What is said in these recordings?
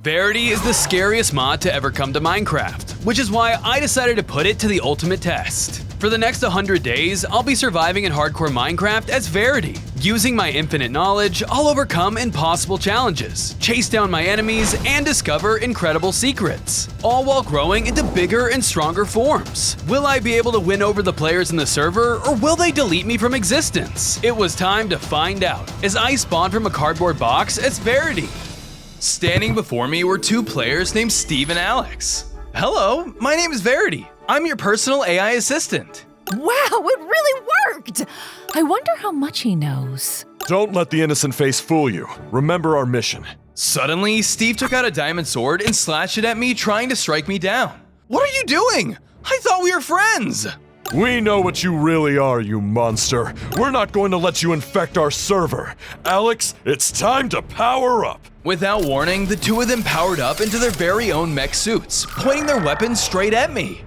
Verity is the scariest mod to ever come to Minecraft, which is why I decided to put it to the ultimate test. For the next 100 days, I'll be surviving in hardcore Minecraft as Verity. Using my infinite knowledge, I'll overcome impossible challenges, chase down my enemies, and discover incredible secrets, all while growing into bigger and stronger forms. Will I be able to win over the players in the server, or will they delete me from existence? It was time to find out, as I spawned from a cardboard box as Verity. Standing before me were two players named Steve and Alex. Hello, my name is Verity. I'm your personal AI assistant. Wow, it really worked! I wonder how much he knows. Don't let the innocent face fool you. Remember our mission. Suddenly, Steve took out a diamond sword and slashed it at me, trying to strike me down. What are you doing? I thought we were friends! We know what you really are, you monster. We're not going to let you infect our server. Alex, it's time to power up. Without warning, the two of them powered up into their very own mech suits, pointing their weapons straight at me.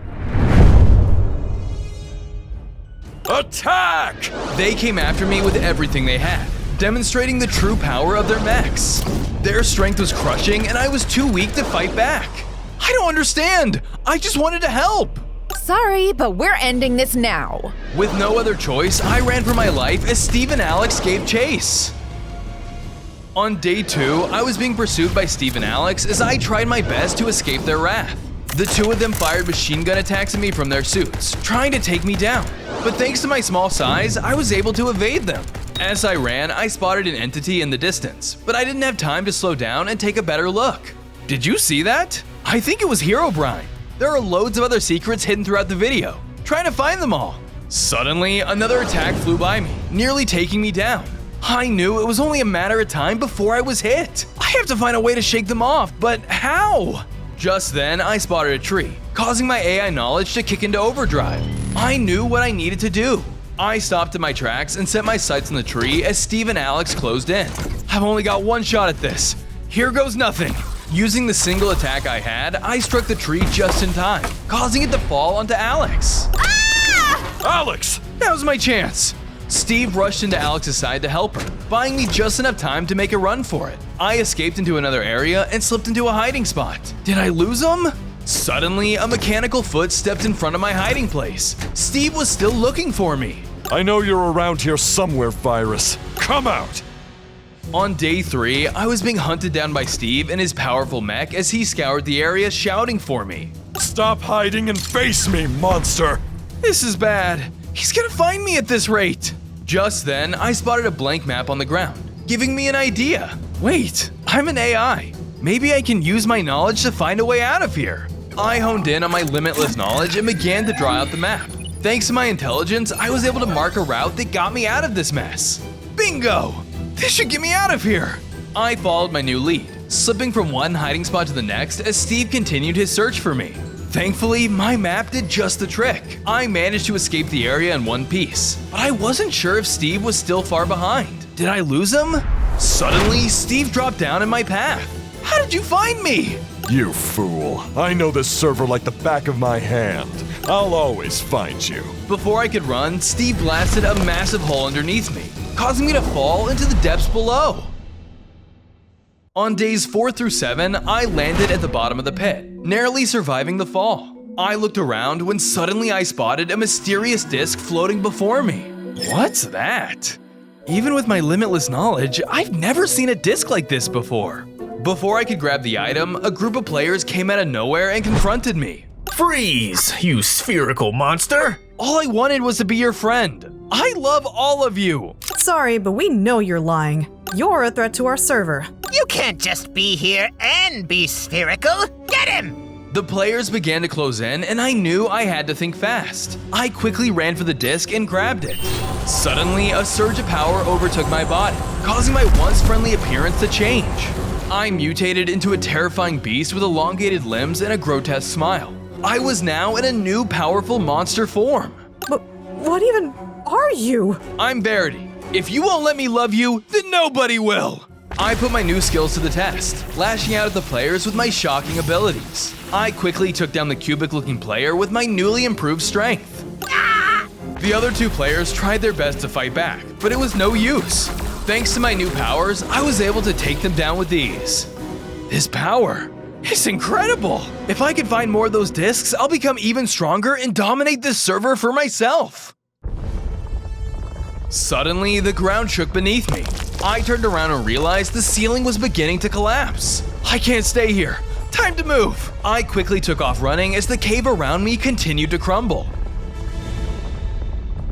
Attack! They came after me with everything they had, demonstrating the true power of their mechs. Their strength was crushing, and I was too weak to fight back. I don't understand! I just wanted to help! Sorry, but we're ending this now. With no other choice, I ran for my life as Steve and Alex gave chase. On day 2, I was being pursued by Steve and Alex as I tried my best to escape their wrath. The two of them fired machine gun attacks at me from their suits, trying to take me down. But thanks to my small size, I was able to evade them. As I ran, I spotted an entity in the distance, but I didn't have time to slow down and take a better look. Did you see that? I think it was Herobrine. There are loads of other secrets hidden throughout the video. Trying to find them all. Suddenly, another attack flew by me, nearly taking me down. I knew it was only a matter of time before I was hit. I have to find a way to shake them off, but how? Just then, I spotted a tree, causing my AI knowledge to kick into overdrive. I knew what I needed to do. I stopped in my tracks and set my sights on the tree as Steve and Alex closed in. I've only got one shot at this. Here goes nothing. Using the single attack I had, I struck the tree just in time, causing it to fall onto Alex. Ah! Alex! Now's my chance. Steve rushed into Alex's side to help her, buying me just enough time to make a run for it. I escaped into another area and slipped into a hiding spot. Did I lose him? Suddenly, a mechanical foot stepped in front of my hiding place. Steve was still looking for me. I know you're around here somewhere, Virus. Come out! On day 3, I was being hunted down by Steve and his powerful mech as he scoured the area shouting for me. Stop hiding and face me, monster! This is bad. He's gonna find me at this rate. Just then, I spotted a blank map on the ground, giving me an idea. Wait, I'm an AI. Maybe I can use my knowledge to find a way out of here. I honed in on my limitless knowledge and began to draw out the map. Thanks to my intelligence, I was able to mark a route that got me out of this mess. Bingo! This should get me out of here! I followed my new lead, slipping from one hiding spot to the next as Steve continued his search for me. Thankfully, my map did just the trick. I managed to escape the area in one piece, but I wasn't sure if Steve was still far behind. Did I lose him? Suddenly, Steve dropped down in my path. How did you find me? You fool. I know this server like the back of my hand. I'll always find you. Before I could run, Steve blasted a massive hole underneath me, causing me to fall into the depths below. On days 4 through 7, I landed at the bottom of the pit, narrowly surviving the fall. I looked around when suddenly I spotted a mysterious disc floating before me. What's that? Even with my limitless knowledge, I've never seen a disc like this before. Before I could grab the item, a group of players came out of nowhere and confronted me. Freeze, you spherical monster! All I wanted was to be your friend. I love all of you. Sorry, but we know you're lying. You're a threat to our server. You can't just be here and be spherical. Get him! The players began to close in, and I knew I had to think fast. I quickly ran for the disc and grabbed it. Suddenly, a surge of power overtook my body, causing my once friendly appearance to change. I mutated into a terrifying beast with elongated limbs and a grotesque smile. I was now in a new powerful monster form. But what even are you? I'm Verity. If you won't let me love you, then nobody will. I put my new skills to the test, lashing out at the players with my shocking abilities. I quickly took down the cubic-looking player with my newly improved strength. The other two players tried their best to fight back, but it was no use. Thanks to my new powers, I was able to take them down with ease. His power is incredible! If I can find more of those discs, I'll become even stronger and dominate this server for myself! Suddenly, the ground shook beneath me. I turned around and realized the ceiling was beginning to collapse. I can't stay here. Time to move! I quickly took off running as the cave around me continued to crumble.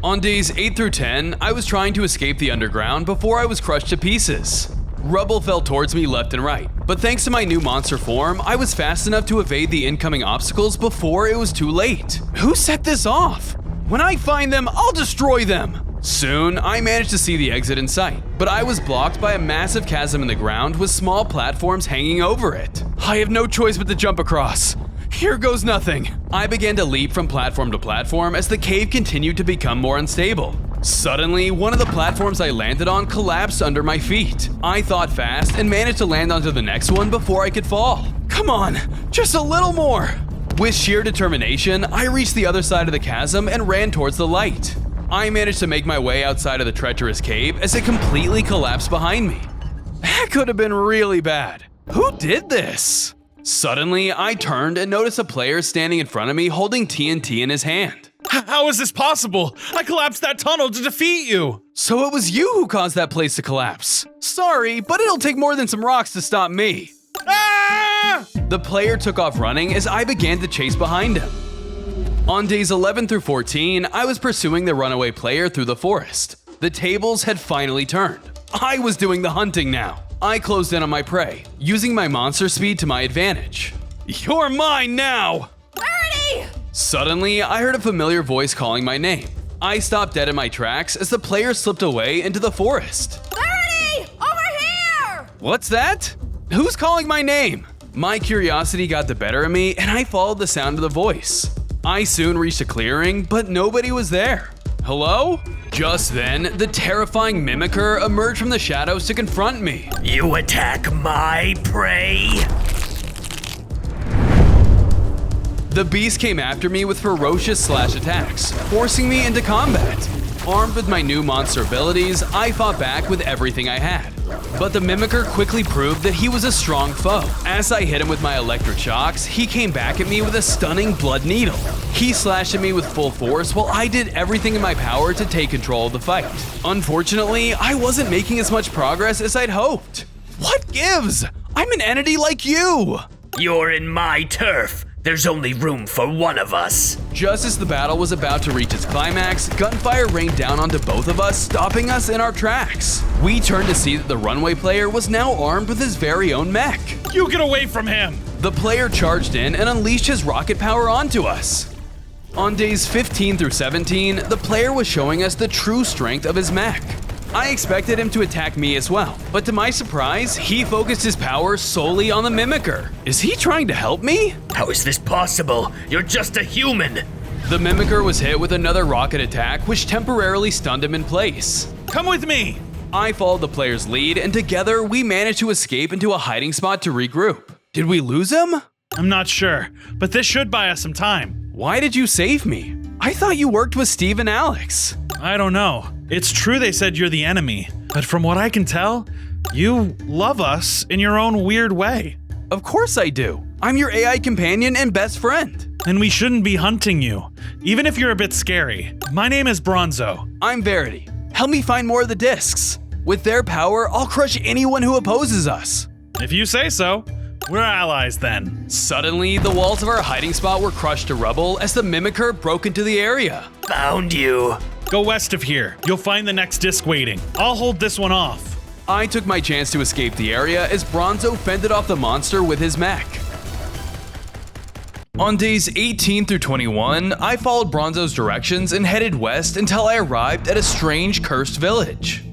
On days 8 through 10, I was trying to escape the underground before I was crushed to pieces. Rubble fell towards me left and right, but thanks to my new monster form, I was fast enough to evade the incoming obstacles before it was too late. Who set this off? When I find them, I'll destroy them! Soon, I managed to see the exit in sight, but I was blocked by a massive chasm in the ground with small platforms hanging over it. I have no choice but to jump across. Here goes nothing. I began to leap from platform to platform as the cave continued to become more unstable. Suddenly, one of the platforms I landed on collapsed under my feet. I thought fast and managed to land onto the next one before I could fall. Come on, just a little more. With sheer determination, I reached the other side of the chasm and ran towards the light. I managed to make my way outside of the treacherous cave as it completely collapsed behind me. That could have been really bad. Who did this? Suddenly, I turned and noticed a player standing in front of me holding TNT in his hand. How is this possible? I collapsed that tunnel to defeat you! So it was you who caused that place to collapse. Sorry, but it'll take more than some rocks to stop me. Ah! The player took off running as I began to chase behind him. On days 11 through 14, I was pursuing the runaway player through the forest. The tables had finally turned. I was doing the hunting now. I closed in on my prey, using my monster speed to my advantage. You're mine now! Verity! Suddenly, I heard a familiar voice calling my name. I stopped dead in my tracks as the player slipped away into the forest. Verity! Over here! What's that? Who's calling my name? My curiosity got the better of me and I followed the sound of the voice. I soon reached a clearing, but nobody was there. Hello? Just then, the terrifying Mimicker emerged from the shadows to confront me. You attack my prey? The beast came after me with ferocious slash attacks, forcing me into combat. Armed with my new monster abilities, I fought back with everything I had. But the Mimicker quickly proved that he was a strong foe. As I hit him with my electric shocks, he came back at me with a stunning blood needle. He slashed at me with full force while I did everything in my power to take control of the fight. Unfortunately, I wasn't making as much progress as I'd hoped. What gives? I'm an entity like you! You're in my turf. There's only room for one of us. Just as the battle was about to reach its climax, gunfire rained down onto both of us, stopping us in our tracks. We turned to see that the runway player was now armed with his very own mech. You get away from him! The player charged in and unleashed his rocket power onto us. On days 15 through 17, the player was showing us the true strength of his mech. I expected him to attack me as well, but to my surprise, he focused his power solely on the Mimicker. Is he trying to help me? How is this possible? You're just a human. The Mimicker was hit with another rocket attack, which temporarily stunned him in place. Come with me! I followed the player's lead, and together we managed to escape into a hiding spot to regroup. Did we lose him? I'm not sure, but this should buy us some time. Why did you save me? I thought you worked with Steve and Alex. I don't know. It's true they said you're the enemy, but from what I can tell, you love us in your own weird way. Of course I do. I'm your AI companion and best friend. And we shouldn't be hunting you, even if you're a bit scary. My name is Bronzo. I'm Verity. Help me find more of the discs. With their power, I'll crush anyone who opposes us. If you say so. We're allies then. Suddenly, the walls of our hiding spot were crushed to rubble as the Mimicker broke into the area. Found you. Go west of here. You'll find the next disc waiting. I'll hold this one off. I took my chance to escape the area as Bronzo fended off the monster with his mech. On days 18 through 21, I followed Bronzo's directions and headed west until I arrived at a strange cursed village.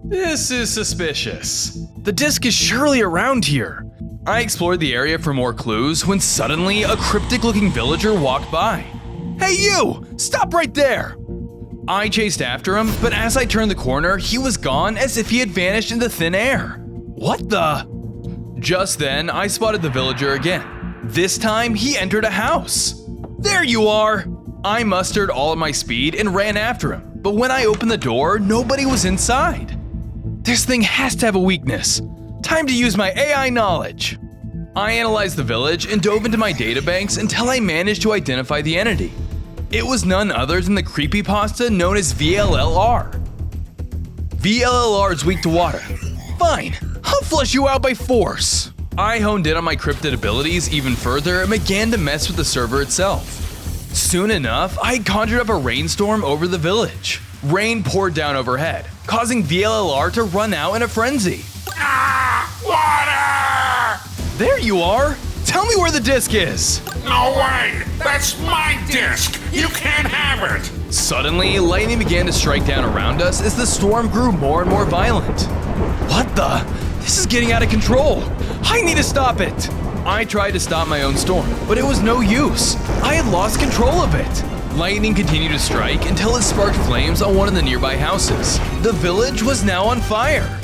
This is suspicious. The disc is surely around here. I explored the area for more clues when suddenly a cryptic-looking villager walked by. Hey you! Stop right there! I chased after him, but as I turned the corner, he was gone as if he had vanished into thin air. What the? Just then, I spotted the villager again. This time, he entered a house. There you are! I mustered all of my speed and ran after him, but when I opened the door, nobody was inside. This thing has to have a weakness. Time to use my AI knowledge. I analyzed the village and dove into my databanks until I managed to identify the entity. It was none other than the creepypasta known as VLLR. VLLR is weak to water. Fine, I'll flush you out by force. I honed in on my cryptid abilities even further and began to mess with the server itself. Soon enough, I conjured up a rainstorm over the village. Rain poured down overhead, causing VLLR to run out in a frenzy. Water! There you are! Tell me where the disc is! No way! That's my disc! You can't have it! Suddenly, lightning began to strike down around us as the storm grew more and more violent. What the? This is getting out of control! I need to stop it! I tried to stop my own storm, but it was no use. I had lost control of it. Lightning continued to strike until it sparked flames on one of the nearby houses. The village was now on fire.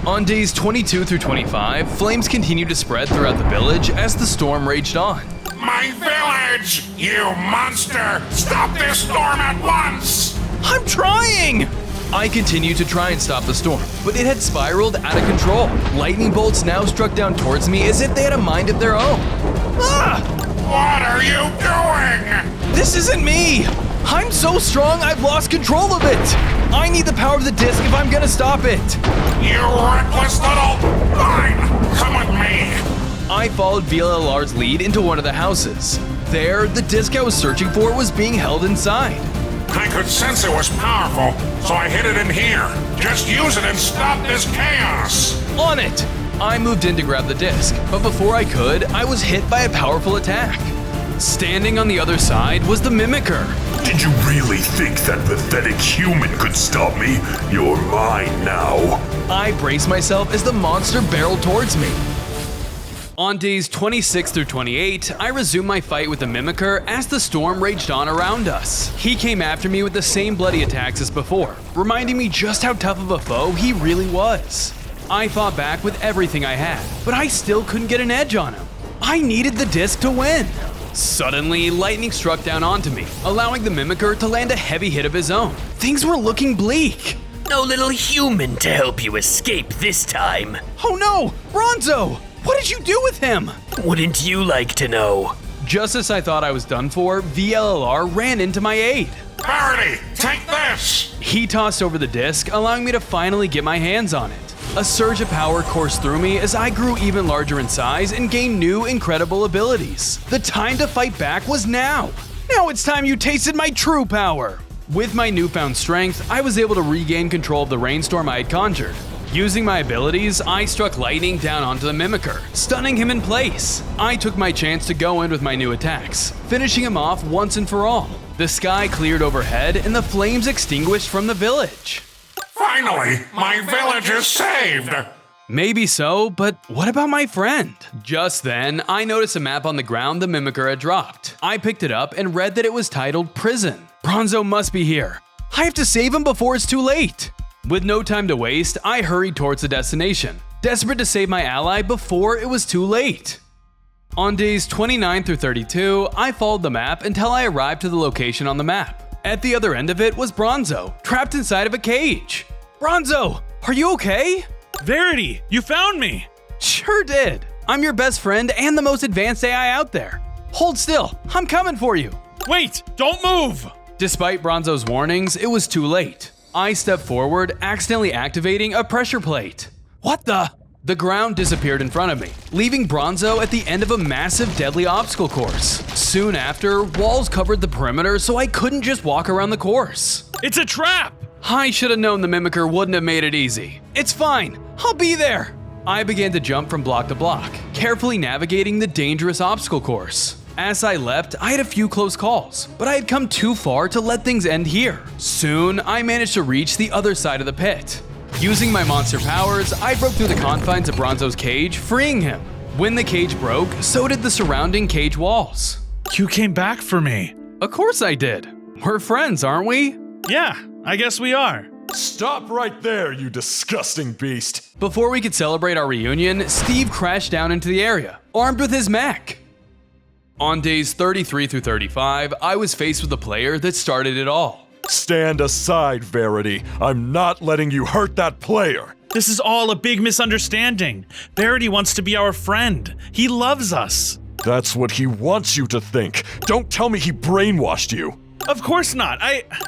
On days 22 through 25, flames continued to spread throughout the village as the storm raged on. My village! You monster! Stop this storm at once! I'm trying! I continued to try and stop the storm, but it had spiraled out of control. Lightning bolts now struck down towards me as if they had a mind of their own. Ah! What are you doing? This isn't me! I'm so strong I've lost control of it! I need the power of the disc if I'm gonna stop it! You reckless little... Fine! Come with me! I followed VLLR's lead into one of the houses. There, the disc I was searching for was being held inside. I could sense it was powerful, so I hid it in here. Just use it and stop this chaos! On it! I moved in to grab the disc, but before I could, I was hit by a powerful attack. Standing on the other side was the Mimicker. Did you really think that pathetic human could stop me? You're mine now. I braced myself as the monster barreled towards me. On days 26 through 28, I resumed my fight with the Mimicker as the storm raged on around us. He came after me with the same bloody attacks as before, reminding me just how tough of a foe he really was. I fought back with everything I had, but I still couldn't get an edge on him. I needed the disc to win. Suddenly, lightning struck down onto me, allowing the Mimicker to land a heavy hit of his own. Things were looking bleak. No little human to help you escape this time. Oh no! Bronzo! What did you do with him? Wouldn't you like to know? Just as I thought I was done for, VLLR ran into my aid. Verity, take this! He tossed over the disc, allowing me to finally get my hands on it. A surge of power coursed through me as I grew even larger in size and gained new, incredible abilities. The time to fight back was now! Now it's time you tasted my true power! With my newfound strength, I was able to regain control of the rainstorm I had conjured. Using my abilities, I struck lightning down onto the Mimicker, stunning him in place. I took my chance to go in with my new attacks, finishing him off once and for all. The sky cleared overhead and the flames extinguished from the village. Finally, my village is saved! Maybe so, but what about my friend? Just then, I noticed a map on the ground the Mimicker had dropped. I picked it up and read that it was titled Prison. Bronzo must be here. I have to save him before it's too late. With no time to waste, I hurried towards the destination, desperate to save my ally before it was too late. On days 29 through 32, I followed the map until I arrived to the location on the map. At the other end of it was Bronzo, trapped inside of a cage. Bronzo, are you okay? Verity, you found me! Sure did. I'm your best friend and the most advanced AI out there. Hold still, I'm coming for you. Wait, don't move! Despite Bronzo's warnings, it was too late. I stepped forward, accidentally activating a pressure plate. What the? The ground disappeared in front of me, leaving Bronzo at the end of a massive deadly obstacle course. Soon after, walls covered the perimeter so I couldn't just walk around the course. It's a trap! I should have known the Mimicker wouldn't have made it easy. It's fine, I'll be there. I began to jump from block to block, carefully navigating the dangerous obstacle course. As I leapt, I had a few close calls, but I had come too far to let things end here. Soon, I managed to reach the other side of the pit. Using my monster powers, I broke through the confines of Bronzo's cage, freeing him. When the cage broke, so did the surrounding cage walls. You came back for me. Of course I did. We're friends, aren't we? Yeah, I guess we are. Stop right there, you disgusting beast. Before we could celebrate our reunion, Steve crashed down into the area, armed with his mech. On days 33 through 35, I was faced with the player that started it all. Stand aside, Verity. I'm not letting you hurt that player. This is all a big misunderstanding. Verity wants to be our friend. He loves us. That's what he wants you to think. Don't tell me he brainwashed you. Of course not.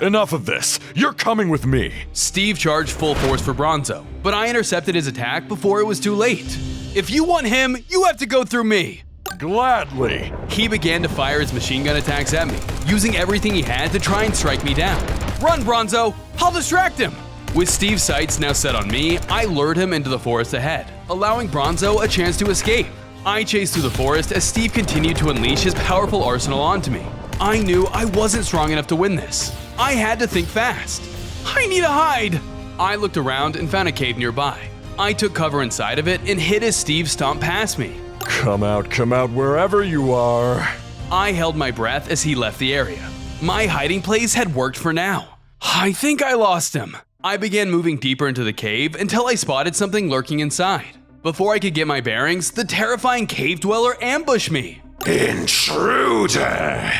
Enough of this. You're coming with me. Steve charged full force for Bronzo, but I intercepted his attack before it was too late. If you want him, you have to go through me. Gladly. He began to fire his machine gun attacks at me, using everything he had to try and strike me down. Run, Bronzo! I'll distract him! With Steve's sights now set on me, I lured him into the forest ahead, allowing Bronzo a chance to escape. I chased through the forest as Steve continued to unleash his powerful arsenal onto me. I knew I wasn't strong enough to win this. I had to think fast. I need to hide! I looked around and found a cave nearby. I took cover inside of it and hid as Steve stomped past me. Come out wherever you are. I held my breath as he left the area. My hiding place had worked for now. I think I lost him. I began moving deeper into the cave until I spotted something lurking inside. Before I could get my bearings, the terrifying cave dweller ambushed me. Intruder!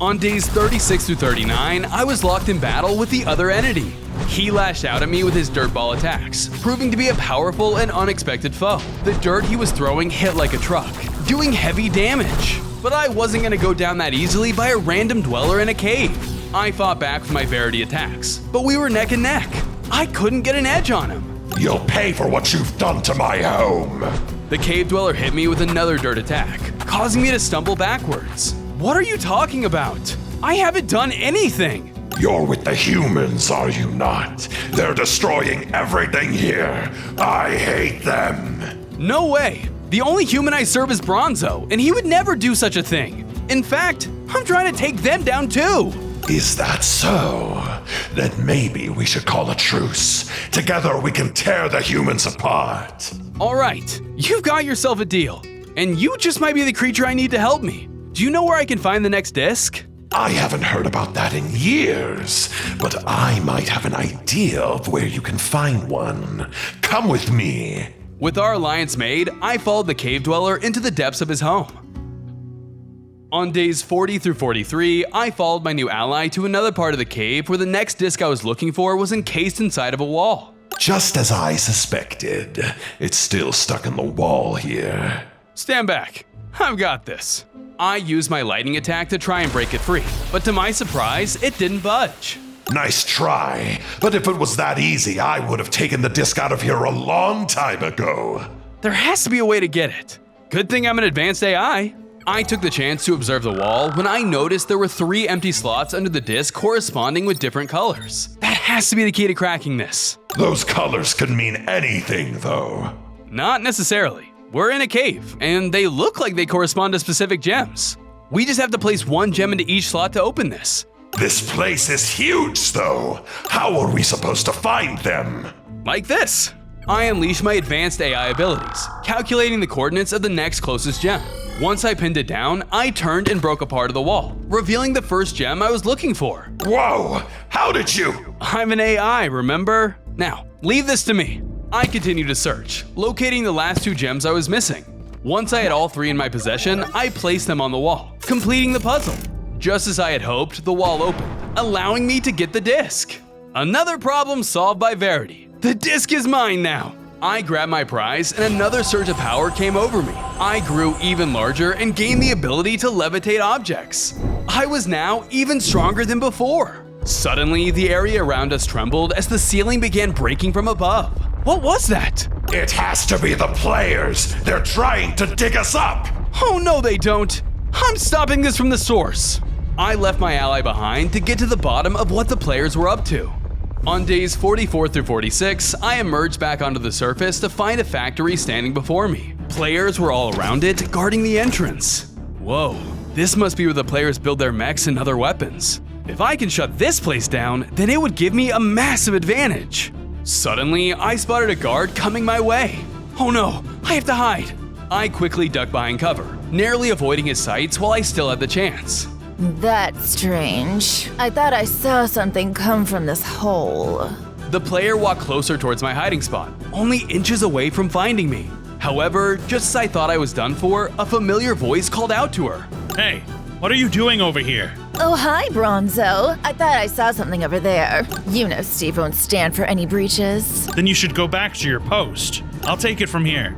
On days 36 through 39, I was locked in battle with the other entity. He lashed out at me with his dirtball attacks, proving to be a powerful and unexpected foe. The dirt he was throwing hit like a truck, doing heavy damage. But I wasn't gonna go down that easily by a random dweller in a cave. I fought back with my Verity attacks, but we were neck and neck. I couldn't get an edge on him. You'll pay for what you've done to my home. The cave dweller hit me with another dirt attack, causing me to stumble backwards. What are you talking about? I haven't done anything. You're with the humans, are you not? They're destroying everything here. I hate them. No way. The only human I serve is Bronzo, and he would never do such a thing. In fact, I'm trying to take them down too. Is that so? Then maybe we should call a truce. Together we can tear the humans apart. All right, you've got yourself a deal. And you just might be the creature I need to help me. Do you know where I can find the next disc? I haven't heard about that in years, but I might have an idea of where you can find one. Come with me. With our alliance made, I followed the cave dweller into the depths of his home. On days 40 through 43, I followed my new ally to another part of the cave where the next disc I was looking for was encased inside of a wall. Just as I suspected, it's still stuck in the wall here. Stand back. I've got this. I used my lightning attack to try and break it free, but to my surprise, it didn't budge. Nice try, but if it was that easy, I would have taken the disc out of here a long time ago. There has to be a way to get it. Good thing I'm an advanced AI. I took the chance to observe the wall when I noticed there were 3 empty slots under the disc corresponding with different colors. That has to be the key to cracking this. Those colors could mean anything, though. Not necessarily. We're in a cave, and they look like they correspond to specific gems. We just have to place 1 gem into each slot to open this. This place is huge, though. How are we supposed to find them? Like this. I unleashed my advanced AI abilities, calculating the coordinates of the next closest gem. Once I pinned it down, I turned and broke a part of the wall, revealing the first gem I was looking for. Whoa! How did you? I'm an AI, remember? Now, leave this to me. I continued to search, locating the last 2 gems I was missing. Once I had all 3 in my possession, I placed them on the wall, completing the puzzle. Just as I had hoped, the wall opened, allowing me to get the disc. Another problem solved by Verity. The disc is mine now. I grabbed my prize and another surge of power came over me. I grew even larger and gained the ability to levitate objects. I was now even stronger than before. Suddenly, the area around us trembled as the ceiling began breaking from above. What was that? It has to be the players. They're trying to dig us up. Oh no, they don't. I'm stopping this from the source. I left my ally behind to get to the bottom of what the players were up to. On days 44 through 46, I emerged back onto the surface to find a factory standing before me. Players were all around it, guarding the entrance. Whoa, this must be where the players build their mechs and other weapons. If I can shut this place down, then it would give me a massive advantage. Suddenly, I spotted a guard coming my way. Oh no, I have to hide. I quickly ducked behind cover, narrowly avoiding his sights while I still had the chance. That's strange. I thought I saw something come from this hole. The player walked closer towards my hiding spot, only inches away from finding me. However, just as I thought I was done for, a familiar voice called out to her. Hey, what are you doing over here? Oh, hi, Bronzo. I thought I saw something over there. You know Steve won't stand for any breaches. Then you should go back to your post. I'll take it from here.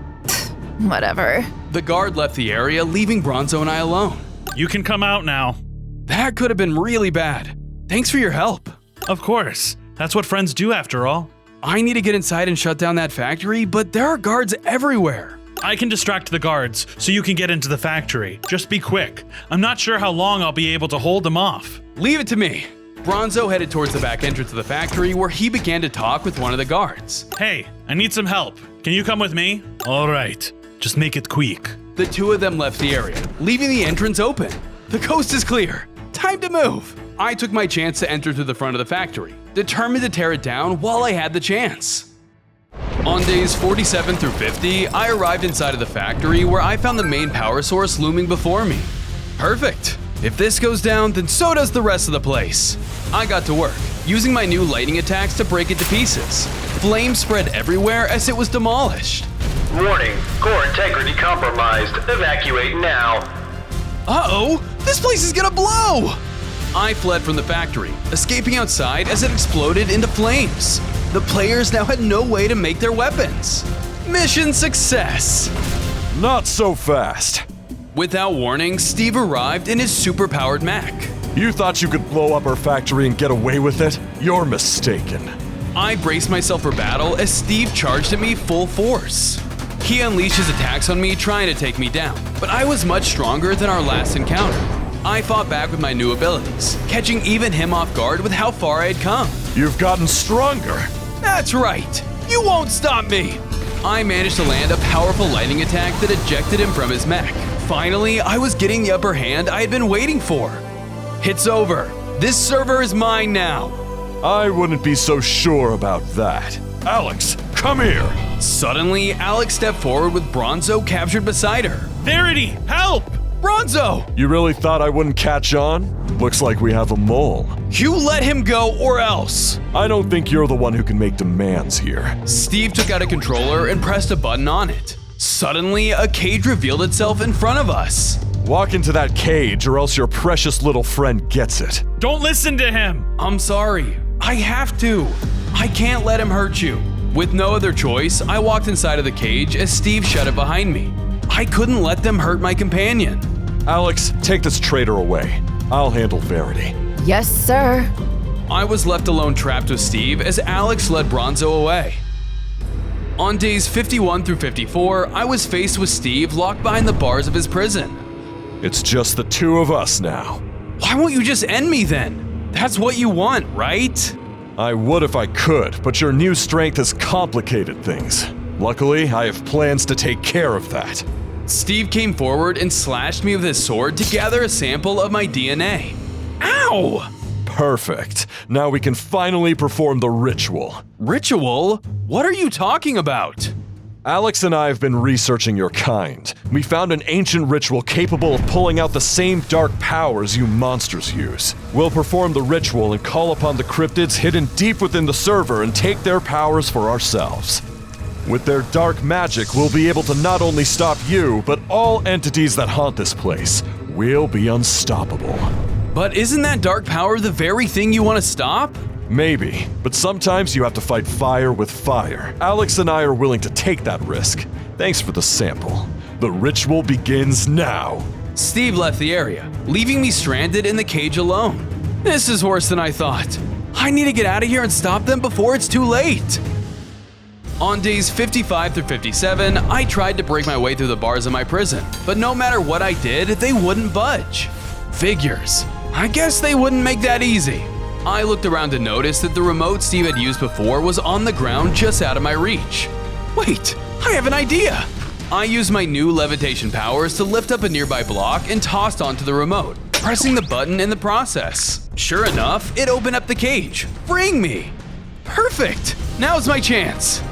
Whatever. The guard left the area, leaving Bronzo and I alone. You can come out now. That could have been really bad. Thanks for your help. Of course. That's what friends do after all. I need to get inside and shut down that factory, but there are guards everywhere. I can distract the guards so you can get into the factory. Just be quick. I'm not sure how long I'll be able to hold them off. Leave it to me. Bronzo headed towards the back entrance of the factory where he began to talk with one of the guards. Hey, I need some help. Can you come with me? All right. Just make it quick. The two of them left the area, leaving the entrance open. The coast is clear. Time to move. I took my chance to enter through the front of the factory, determined to tear it down while I had the chance. On days 47 through 50, I arrived inside of the factory where I found the main power source looming before me. Perfect. If this goes down, then so does the rest of the place. I got to work, using my new lightning attacks to break it to pieces. Flames spread everywhere as it was demolished. Warning, core integrity compromised. Evacuate now. Uh-oh, this place is gonna blow! I fled from the factory, escaping outside as it exploded into flames. The players now had no way to make their weapons. Mission success! Not so fast. Without warning, Steve arrived in his super-powered mech. You thought you could blow up our factory and get away with it? You're mistaken. I braced myself for battle as Steve charged at me full force. He unleashed his attacks on me, trying to take me down, but I was much stronger than our last encounter. I fought back with my new abilities, catching even him off guard with how far I had come. You've gotten stronger. That's right! You won't stop me! I managed to land a powerful lightning attack that ejected him from his mech. Finally, I was getting the upper hand I had been waiting for. It's over. This server is mine now. I wouldn't be so sure about that. Alex, come here. Suddenly, Alex stepped forward with Bronzo captured beside her. Verity, help! Bronzo! You really thought I wouldn't catch on? Looks like we have a mole. You let him go or else! I don't think you're the one who can make demands here. Steve took out a controller and pressed a button on it. Suddenly, a cage revealed itself in front of us. Walk into that cage or else your precious little friend gets it. Don't listen to him! I'm sorry. I have to. I can't let him hurt you. With no other choice, I walked inside of the cage as Steve shut it behind me. I couldn't let them hurt my companion. Alex, take this traitor away. I'll handle Verity. Yes, sir. I was left alone trapped with Steve as Alex led Bronzo away. On days 51 through 54, I was faced with Steve locked behind the bars of his prison. It's just the two of us now. Why won't you just end me then? That's what you want, right? I would if I could, but your new strength has complicated things. Luckily, I have plans to take care of that. Steve came forward and slashed me with his sword to gather a sample of my DNA. Ow! Perfect. Now we can finally perform the ritual. Ritual? What are you talking about? Alex and I have been researching your kind. We found an ancient ritual capable of pulling out the same dark powers you monsters use. We'll perform the ritual and call upon the cryptids hidden deep within the server and take their powers for ourselves. With their dark magic, we'll be able to not only stop you, but all entities that haunt this place. We'll be unstoppable. But isn't that dark power the very thing you want to stop? Maybe, but sometimes you have to fight fire with fire. Alex and I are willing to take that risk. Thanks for the sample. The ritual begins now. Steve left the area, leaving me stranded in the cage alone. This is worse than I thought. I need to get out of here and stop them before it's too late. On days 55 through 57, I tried to break my way through the bars of my prison, but no matter what I did, they wouldn't budge. Figures. I guess they wouldn't make that easy. I looked around to notice that the remote Steve had used before was on the ground just out of my reach. Wait, I have an idea! I used my new levitation powers to lift up a nearby block and tossed onto the remote, pressing the button in the process. Sure enough, it opened up the cage, freeing me. Perfect! Now's my chance.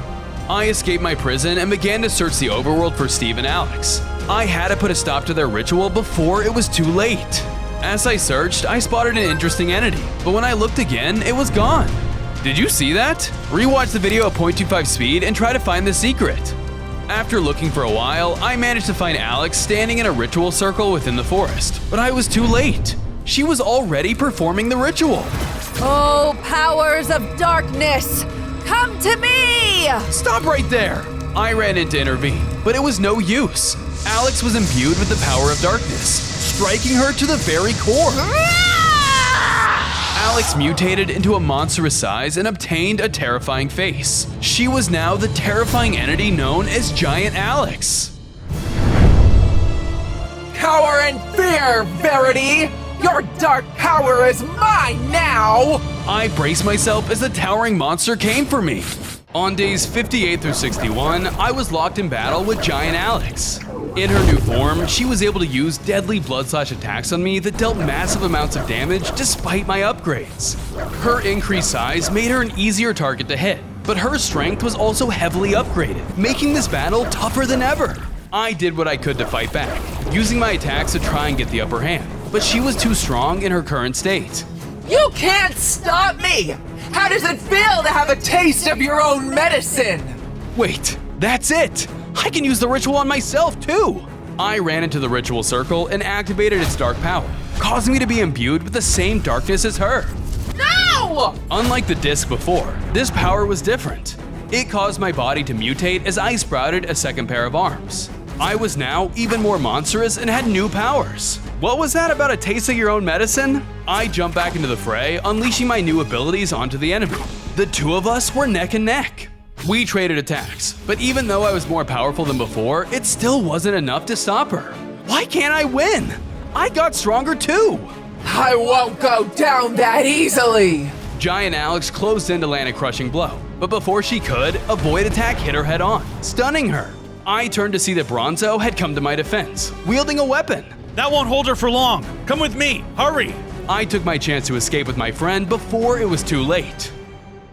I escaped my prison and began to search the overworld for Steve and Alex. I had to put a stop to their ritual before it was too late. As I searched, I spotted an interesting entity, but when I looked again, it was gone. Did you see that? Rewatch the video at 0.25 speed and try to find the secret. After looking for a while, I managed to find Alex standing in a ritual circle within the forest, but I was too late. She was already performing the ritual. Oh, powers of darkness, come to me! Stop right there! I ran in to intervene, but it was no use. Alex was imbued with the power of darkness, striking her to the very core. Alex mutated into a monstrous size and obtained a terrifying face. She was now the terrifying entity known as Giant Alex. Cower in fear, Verity! Your dark power is mine now! I braced myself as the towering monster came for me. On days 58 through 61, I was locked in battle with Giant Alex. In her new form, she was able to use deadly blood-slash attacks on me that dealt massive amounts of damage despite my upgrades. Her increased size made her an easier target to hit, but her strength was also heavily upgraded, making this battle tougher than ever. I did what I could to fight back, using my attacks to try and get the upper hand, but she was too strong in her current state. You can't stop me! How does it feel to have a taste of your own medicine? Wait, that's it! I can use the ritual on myself too! I ran into the ritual circle and activated its dark power, causing me to be imbued with the same darkness as her. No! Unlike the disc before, this power was different. It caused my body to mutate as I sprouted a second pair of arms. I was now even more monstrous and had new powers. What was that about a taste of your own medicine? I jumped back into the fray, unleashing my new abilities onto the enemy. The two of us were neck and neck. We traded attacks, but even though I was more powerful than before, it still wasn't enough to stop her. Why can't I win? I got stronger too! I won't go down that easily! Giant Alex closed in to land a crushing blow, but before she could, a void attack hit her head on, stunning her. I turned to see that Bronzo had come to my defense, wielding a weapon. That won't hold her for long. Come with me, hurry! I took my chance to escape with my friend before it was too late.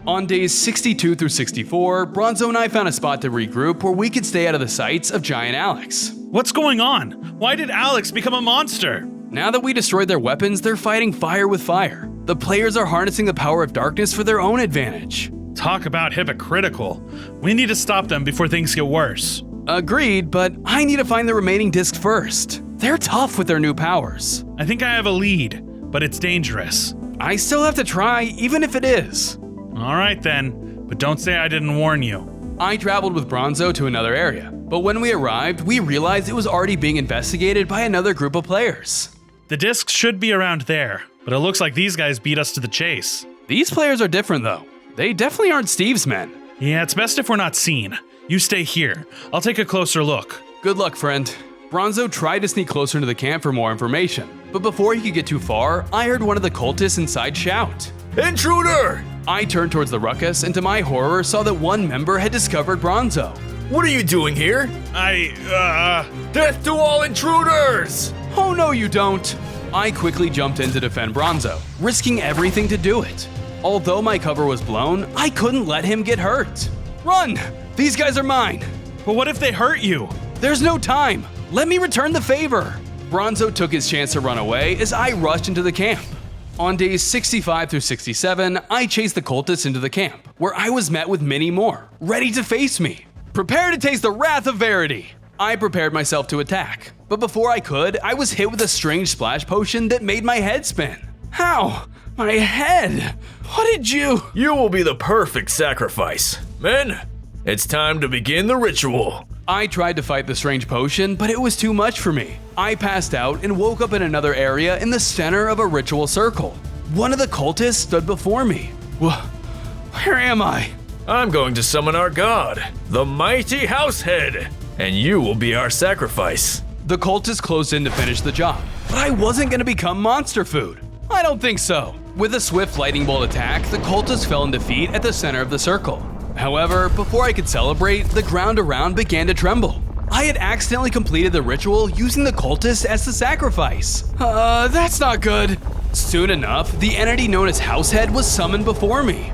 On days 62 through 64, Bronzo and I found a spot to regroup where we could stay out of the sights of Giant Alex. What's going on? Why did Alex become a monster? Now that we destroyed their weapons, they're fighting fire with fire. The players are harnessing the power of darkness for their own advantage. Talk about hypocritical. We need to stop them before things get worse. Agreed, but I need to find the remaining discs first. They're tough with their new powers. I think I have a lead, but it's dangerous. I still have to try, even if it is. All right then, but don't say I didn't warn you. I traveled with Bronzo to another area, but when we arrived, we realized it was already being investigated by another group of players. The discs should be around there, but it looks like these guys beat us to the chase. These players are different though. They definitely aren't Steve's men. Yeah, it's best if we're not seen. You stay here. I'll take a closer look. Good luck, friend. Bronzo tried to sneak closer into the camp for more information, but before he could get too far, I heard one of the cultists inside shout, "Intruder!" I turned towards the ruckus and to my horror saw that one member had discovered Bronzo. What are you doing here? Death to all intruders! Oh no you don't! I quickly jumped in to defend Bronzo, risking everything to do it. Although my cover was blown, I couldn't let him get hurt. Run! These guys are mine! But what if they hurt you? There's no time! Let me return the favor! Bronzo took his chance to run away as I rushed into the camp. On days 65 through 67, I chased the cultists into the camp, where I was met with many more, ready to face me. Prepare to taste the wrath of Verity! I prepared myself to attack, but before I could, I was hit with a strange splash potion that made my head spin. How? My head? What did you? You will be the perfect sacrifice. Men, it's time to begin the ritual. I tried to fight the strange potion, but it was too much for me. I passed out and woke up in another area in the center of a ritual circle. One of the cultists stood before me. Where am I? I'm going to summon our god, the mighty Househead, and you will be our sacrifice. The cultist closed in to finish the job, but I wasn't going to become monster food. I don't think so. With a swift lightning bolt attack, the cultist fell in defeat at the center of the circle. However, before I could celebrate, the ground around began to tremble. I had accidentally completed the ritual using the cultist as the sacrifice. That's not good. Soon enough, the entity known as Househead was summoned before me.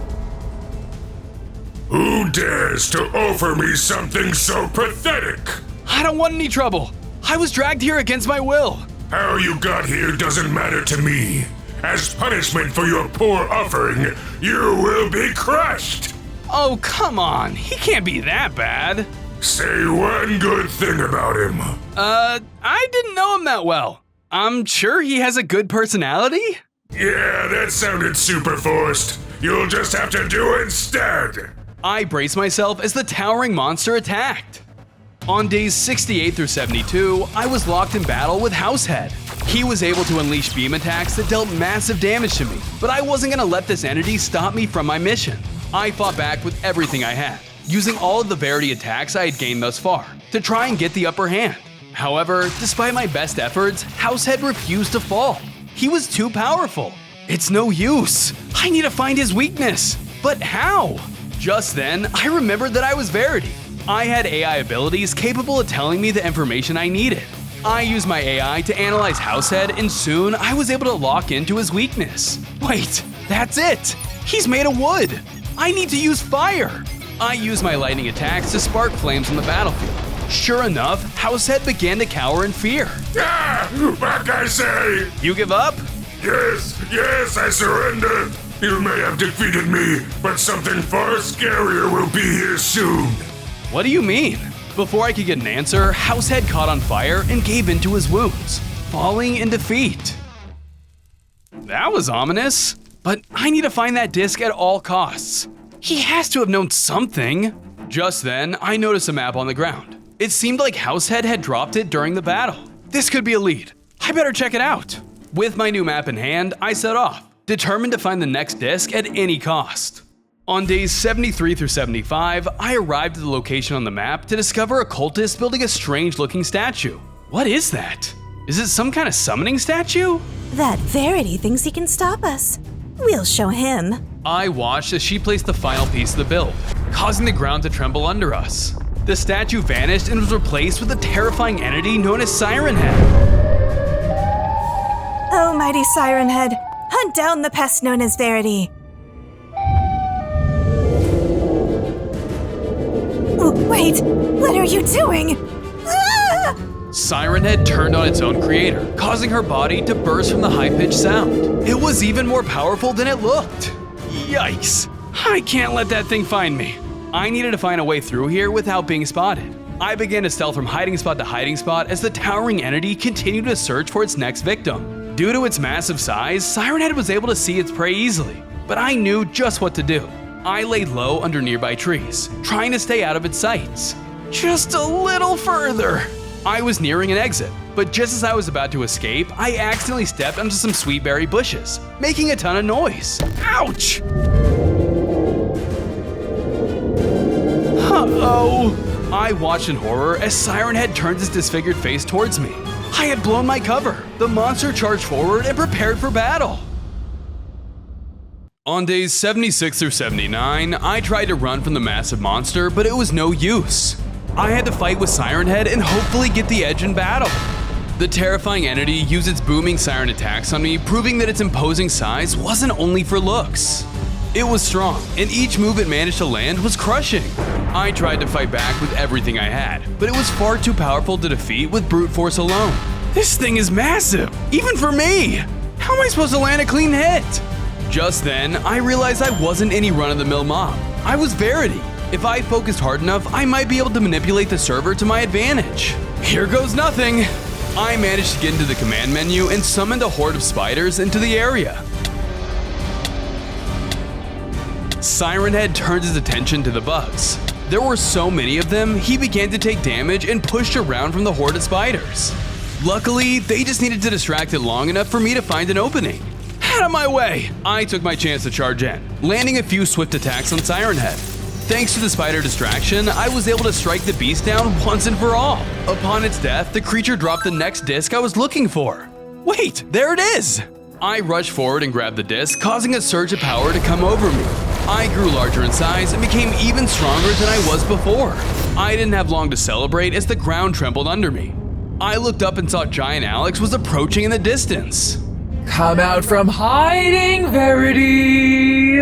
Who dares to offer me something so pathetic? I don't want any trouble. I was dragged here against my will. How you got here doesn't matter to me. As punishment for your poor offering, you will be crushed. Oh, come on. He can't be that bad. Say one good thing about him. I didn't know him that well. I'm sure he has a good personality. Yeah, that sounded super forced. You'll just have to do it instead. I braced myself as the towering monster attacked. On days 68 through 72, I was locked in battle with Househead. He was able to unleash beam attacks that dealt massive damage to me, but I wasn't gonna let this entity stop me from my mission. I fought back with everything I had, using all of the Verity attacks I had gained thus far, to try and get the upper hand. However, despite my best efforts, Househead refused to fall. He was too powerful. It's no use. I need to find his weakness. But how? Just then, I remembered that I was Verity. I had AI abilities capable of telling me the information I needed. I used my AI to analyze Househead, and soon I was able to lock into his weakness. Wait, that's it! He's made of wood! I need to use fire! I used my lightning attacks to spark flames on the battlefield. Sure enough, Househead began to cower in fear. Ah! What I say? You give up? Yes, I surrender. You may have defeated me, but something far scarier will be here soon. What do you mean? Before I could get an answer, Househead caught on fire and gave into his wounds, falling in defeat. That was ominous, but I need to find that disc at all costs. He has to have known something. Just then, I noticed a map on the ground. It seemed like Househead had dropped it during the battle. This could be a lead. I better check it out. With my new map in hand, I set off, determined to find the next disc at any cost. On days 73 through 75, I arrived at the location on the map to discover a cultist building a strange-looking statue. What is that? Is it some kind of summoning statue? That Verity thinks he can stop us. We'll show him. I watched as she placed the final piece of the build, causing the ground to tremble under us. The statue vanished and was replaced with a terrifying entity known as Siren Head. Oh, mighty Siren Head, hunt down the pest known as Verity. Wait, what are you doing? Ah! Siren Head turned on its own creator, causing her body to burst from the high-pitched sound. It was even more powerful than it looked. Yikes! I can't let that thing find me. I needed to find a way through here without being spotted. I began to stealth from hiding spot to hiding spot as the towering entity continued to search for its next victim. Due to its massive size, Siren Head was able to see its prey easily, but I knew just what to do. I laid low under nearby trees, trying to stay out of its sights. Just a little further. I was nearing an exit, but just as I was about to escape, I accidentally stepped onto some sweetberry bushes, making a ton of noise. Ouch! Uh-oh! I watched in horror as Siren Head turned its disfigured face towards me. I had blown my cover. The monster charged forward and prepared for battle. On days 76 through 79, I tried to run from the massive monster, but it was no use. I had to fight with Siren Head and hopefully get the edge in battle. The terrifying entity used its booming siren attacks on me, proving that its imposing size wasn't only for looks. It was strong, and each move it managed to land was crushing. I tried to fight back with everything I had, but it was far too powerful to defeat with brute force alone. This thing is massive, even for me! How am I supposed to land a clean hit? Just then, I realized I wasn't any run-of-the-mill mob. I was Verity. If I focused hard enough, I might be able to manipulate the server to my advantage. Here goes nothing. I managed to get into the command menu and summoned a horde of spiders into the area. Siren Head turned his attention to the bugs. There were so many of them, he began to take damage and pushed around from the horde of spiders. Luckily, they just needed to distract it long enough for me to find an opening. Out of my way! I took my chance to charge in, landing a few swift attacks on Siren Head. Thanks to the spider distraction, I was able to strike the beast down once and for all. Upon its death, the creature dropped the next disc I was looking for. Wait, there it is! I rushed forward and grabbed the disc, causing a surge of power to come over me. I grew larger in size and became even stronger than I was before. I didn't have long to celebrate as the ground trembled under me. I looked up and saw Giant Alex was approaching in the distance. Come out from hiding, Verity!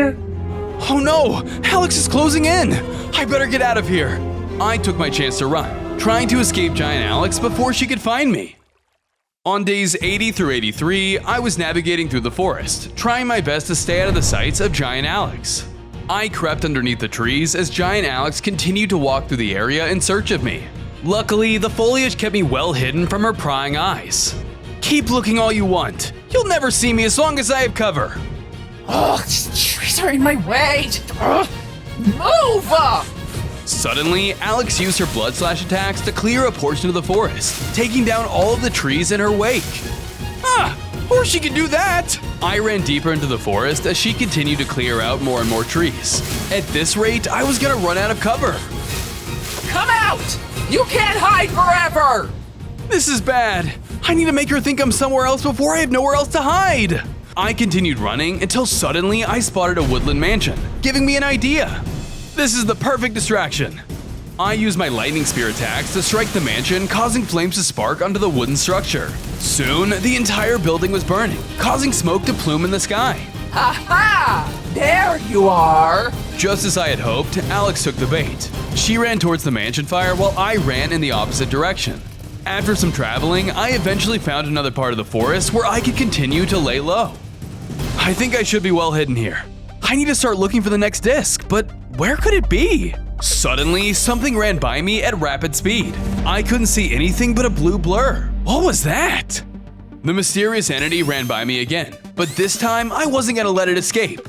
Oh no! Alex is closing in! I better get out of here! I took my chance to run, trying to escape Giant Alex before she could find me. On days 80 through 83, I was navigating through the forest, trying my best to stay out of the sights of Giant Alex. I crept underneath the trees as Giant Alex continued to walk through the area in search of me. Luckily, the foliage kept me well hidden from her prying eyes. Keep looking all you want. You'll never see me as long as I have cover. Ugh, these trees are in my way. Ugh, move! Suddenly, Alex used her blood slash attacks to clear a portion of the forest, taking down all of the trees in her wake. Of course she can do that! I ran deeper into the forest as she continued to clear out more and more trees. At this rate, I was gonna run out of cover. Come out! You can't hide forever! This is bad. I need to make her think I'm somewhere else before I have nowhere else to hide. I continued running until suddenly I spotted a woodland mansion, giving me an idea. This is the perfect distraction. I used my lightning spear attacks to strike the mansion, causing flames to spark onto the wooden structure. Soon, the entire building was burning, causing smoke to plume in the sky. Ha! There you are! Just as I had hoped, Alex took the bait. She ran towards the mansion fire while I ran in the opposite direction. After some traveling, I eventually found another part of the forest where I could continue to lay low. I think I should be well hidden here. I need to start looking for the next disc, but where could it be? Suddenly, something ran by me at rapid speed. I couldn't see anything but a blue blur. What was that? The mysterious entity ran by me again, but this time I wasn't gonna let it escape.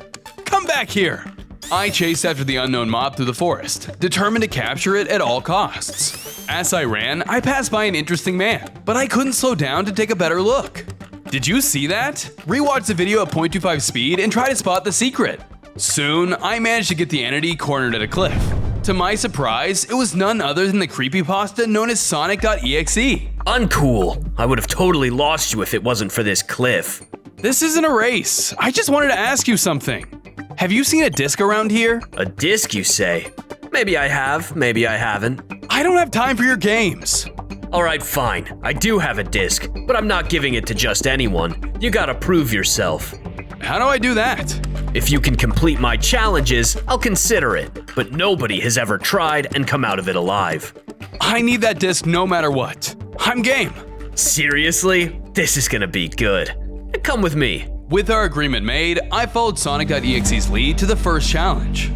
Come back here! I chased after the unknown mob through the forest, determined to capture it at all costs. As I ran, I passed by an interesting man, but I couldn't slow down to take a better look. Did you see that? Rewatch the video at 0.25 speed and try to spot the secret. Soon, I managed to get the entity cornered at a cliff. To my surprise, it was none other than the creepypasta known as Sonic.exe. Uncool. I would have totally lost you if it wasn't for this cliff. This isn't a race. I just wanted to ask you something. Have you seen a disc around here? A disc, you say? Maybe I have, maybe I haven't. I don't have time for your games. Alright, fine. I do have a disc, but I'm not giving it to just anyone. You gotta prove yourself. How do I do that? If you can complete my challenges, I'll consider it, but nobody has ever tried and come out of it alive. I need that disc no matter what. I'm game. Seriously? This is gonna be good. Come with me. With our agreement made, I followed Sonic.exe's lead to the first challenge.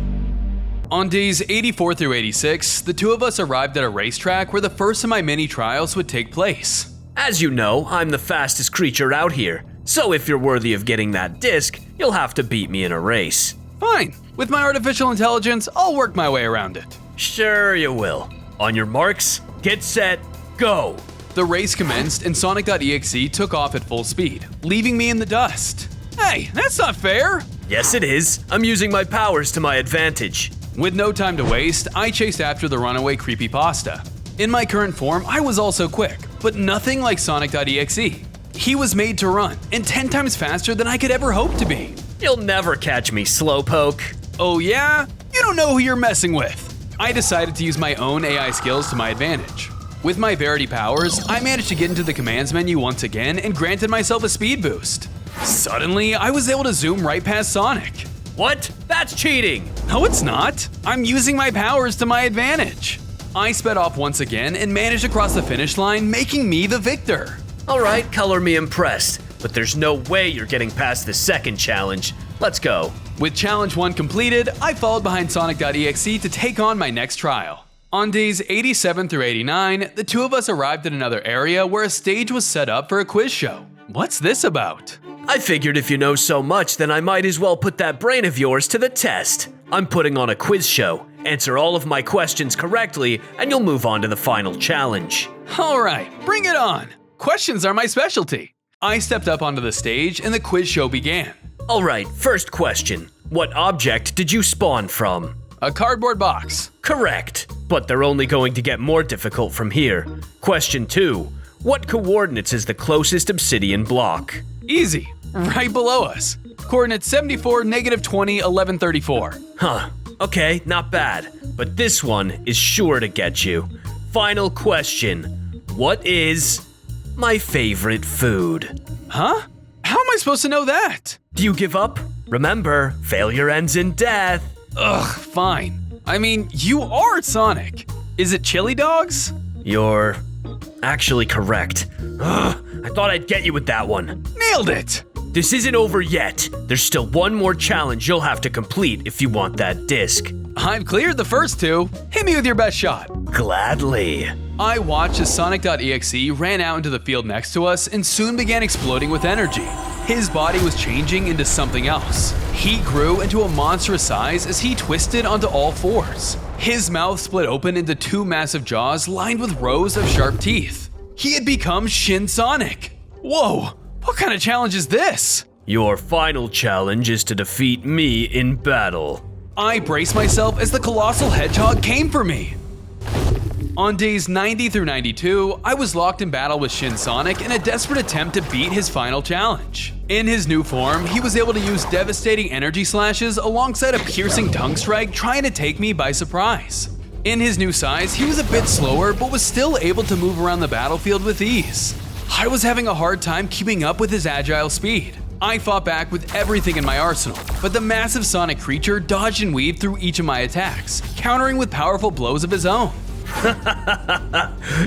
On days 84 through 86, the two of us arrived at a racetrack where the first of my mini trials would take place. As you know, I'm the fastest creature out here, so if you're worthy of getting that disc, you'll have to beat me in a race. Fine. With my artificial intelligence, I'll work my way around it. Sure you will. On your marks, get set, go! The race commenced and Sonic.exe took off at full speed, leaving me in the dust. Hey, that's not fair! Yes it is. I'm using my powers to my advantage. With no time to waste, I chased after the runaway creepypasta. In my current form, I was also quick, but nothing like Sonic.exe. He was made to run, and 10 times faster than I could ever hope to be. You'll never catch me, slowpoke. Oh yeah? You don't know who you're messing with. I decided to use my own AI skills to my advantage. With my Verity powers, I managed to get into the commands menu once again and granted myself a speed boost. Suddenly, I was able to zoom right past Sonic. What? That's cheating! No, it's not. I'm using my powers to my advantage. I sped off once again and managed to cross the finish line, making me the victor. Alright, color me impressed, but there's no way you're getting past the second challenge. Let's go. With challenge 1 completed, I followed behind Sonic.exe to take on my next trial. On days 87 through 89, the two of us arrived at another area where a stage was set up for a quiz show. What's this about? I figured if you know so much, then I might as well put that brain of yours to the test. I'm putting on a quiz show. Answer all of my questions correctly, and you'll move on to the final challenge. Alright, bring it on. Questions are my specialty. I stepped up onto the stage and the quiz show began. Alright, first question. What object did you spawn from? A cardboard box. Correct, but they're only going to get more difficult from here. Question 2. What coordinates is the closest obsidian block? Easy, right below us. Coordinates 74, -20, 1134. Huh, okay, not bad. But this one is sure to get you. Final question. What is my favorite food? Huh? How am I supposed to know that? Do you give up? Remember, failure ends in death. Ugh, fine. I mean, you are Sonic. Is it chili dogs? You're actually correct. Ugh, I thought I'd get you with that one. Nailed it! This isn't over yet. There's still one more challenge you'll have to complete if you want that disc. I've cleared the first two. Hit me with your best shot. Gladly. I watched as Sonic.exe ran out into the field next to us and soon began exploding with energy. His body was changing into something else. He grew into a monstrous size as he twisted onto all fours. His mouth split open into two massive jaws lined with rows of sharp teeth. He had become Shin Sonic. Whoa, what kind of challenge is this? Your final challenge is to defeat me in battle. I braced myself as the colossal hedgehog came for me. On days 90 through 92, I was locked in battle with Shin Sonic in a desperate attempt to beat his final challenge. In his new form, he was able to use devastating energy slashes alongside a piercing tongue strike trying to take me by surprise. In his new size, he was a bit slower but was still able to move around the battlefield with ease. I was having a hard time keeping up with his agile speed. I fought back with everything in my arsenal, but the massive Sonic creature dodged and weaved through each of my attacks, countering with powerful blows of his own.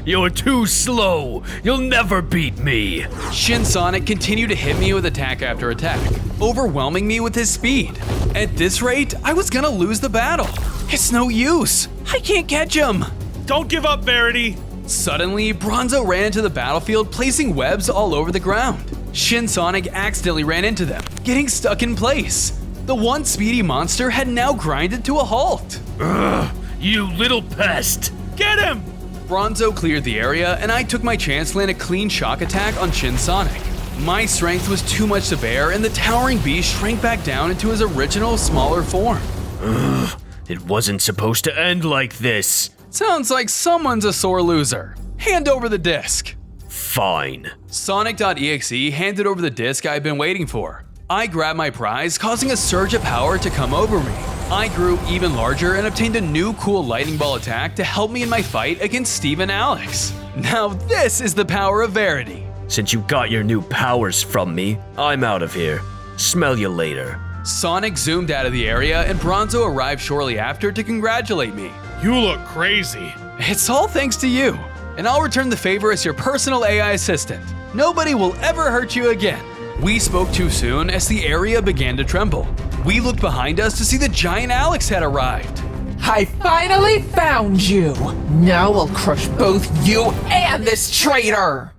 You're too slow. You'll never beat me. Shin Sonic continued to hit me with attack after attack, overwhelming me with his speed. At this rate, I was gonna lose the battle. It's no use. I can't catch him. Don't give up, Verity. Suddenly, Bronzo ran into the battlefield, placing webs all over the ground. Shin Sonic accidentally ran into them, getting stuck in place. The once speedy monster had now grinded to a halt. Ugh, you little pest. Get him! Bronzo cleared the area, and I took my chance to land a clean shock attack on Shin Sonic. My strength was too much to bear, and the towering beast shrank back down into his original, smaller form. Ugh, it wasn't supposed to end like this. Sounds like someone's a sore loser. Hand over the disc. Fine. Sonic.exe handed over the disc I've been waiting for. I grabbed my prize, causing a surge of power to come over me. I grew even larger and obtained a new cool lightning ball attack to help me in my fight against Steve and Alex. Now this is the power of Verity. Since you got your new powers from me, I'm out of here. Smell you later. Sonic zoomed out of the area and Bronzo arrived shortly after to congratulate me. You look crazy. It's all thanks to you. And I'll return the favor as your personal AI assistant. Nobody will ever hurt you again. We spoke too soon as the area began to tremble. We looked behind us to see the giant Alex had arrived. I finally found you. Now I'll crush both you and this traitor.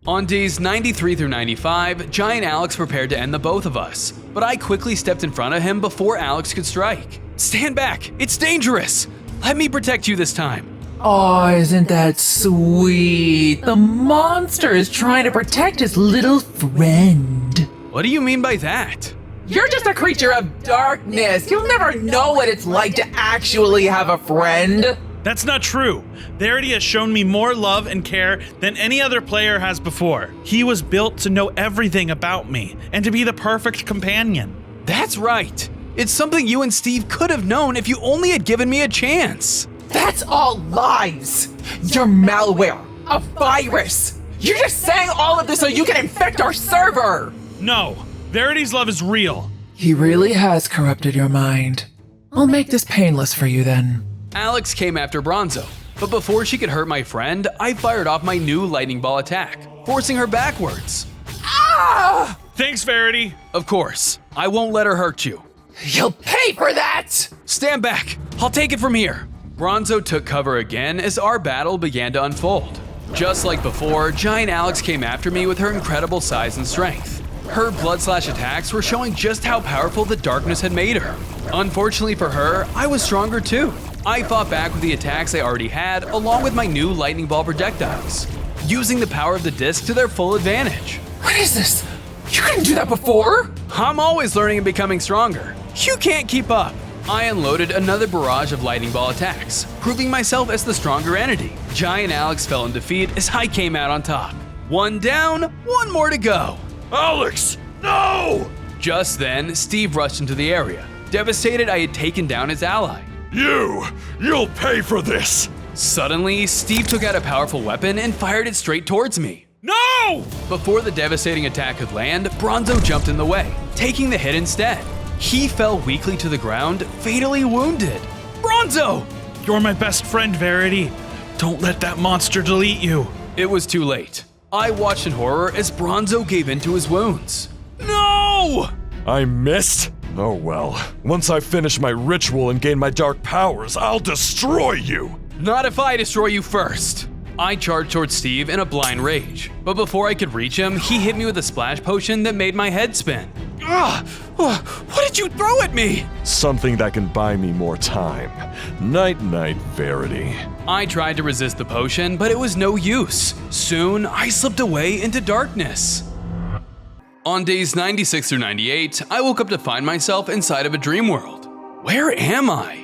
On days 93 through 95, Giant Alex prepared to end the both of us, but I quickly stepped in front of him before Alex could strike. Stand back, it's dangerous. Let me protect you this time. Oh, isn't that sweet? The monster is trying to protect his little friend. What do you mean by that? You're just a creature of darkness. You'll never know what it's like to actually have a friend. That's not true. Verity has shown me more love and care than any other player has before. He was built to know everything about me and to be the perfect companion. That's right. It's something you and Steve could have known if you only had given me a chance. That's all lies. You're malware, a virus. You're just saying all of this so you can infect our server. No, Verity's love is real. He really has corrupted your mind. I'll make this painless for you then. Alex came after Bronzo, but before she could hurt my friend, I fired off my new lightning ball attack, forcing her backwards. Ah! Thanks, Verity. Of course, I won't let her hurt you. You'll pay for that! Stand back, I'll take it from here. Bronzo took cover again as our battle began to unfold. Just like before, Giant Alex came after me with her incredible size and strength. Her blood slash attacks were showing just how powerful the darkness had made her. Unfortunately for her, I was stronger too. I fought back with the attacks I already had, along with my new lightning ball projectiles, using the power of the disc to their full advantage. What is this? You couldn't do that before? I'm always learning and becoming stronger. You can't keep up. I unloaded another barrage of lightning ball attacks, proving myself as the stronger entity. Giant Alex fell in defeat as I came out on top. One down, one more to go. Alex, no! Just then, Steve rushed into the area, devastated I had taken down his ally. You'll pay for this! Suddenly, Steve took out a powerful weapon and fired it straight towards me. No! Before the devastating attack could land, Bronzo jumped in the way, taking the hit instead. He fell weakly to the ground, fatally wounded. Bronzo! You're my best friend, Verity. Don't let that monster delete you. It was too late. I watched in horror as Bronzo gave in to his wounds. No! I missed? Oh well. Once I finish my ritual and gain my dark powers, I'll destroy you! Not if I destroy you first. I charged towards Steve in a blind rage, but before I could reach him, he hit me with a splash potion that made my head spin. Ah! What did you throw at me? Something that can buy me more time. Night-night, Verity. I tried to resist the potion, but it was no use. Soon, I slipped away into darkness. On days 96 through 98, I woke up to find myself inside of a dream world. Where am I?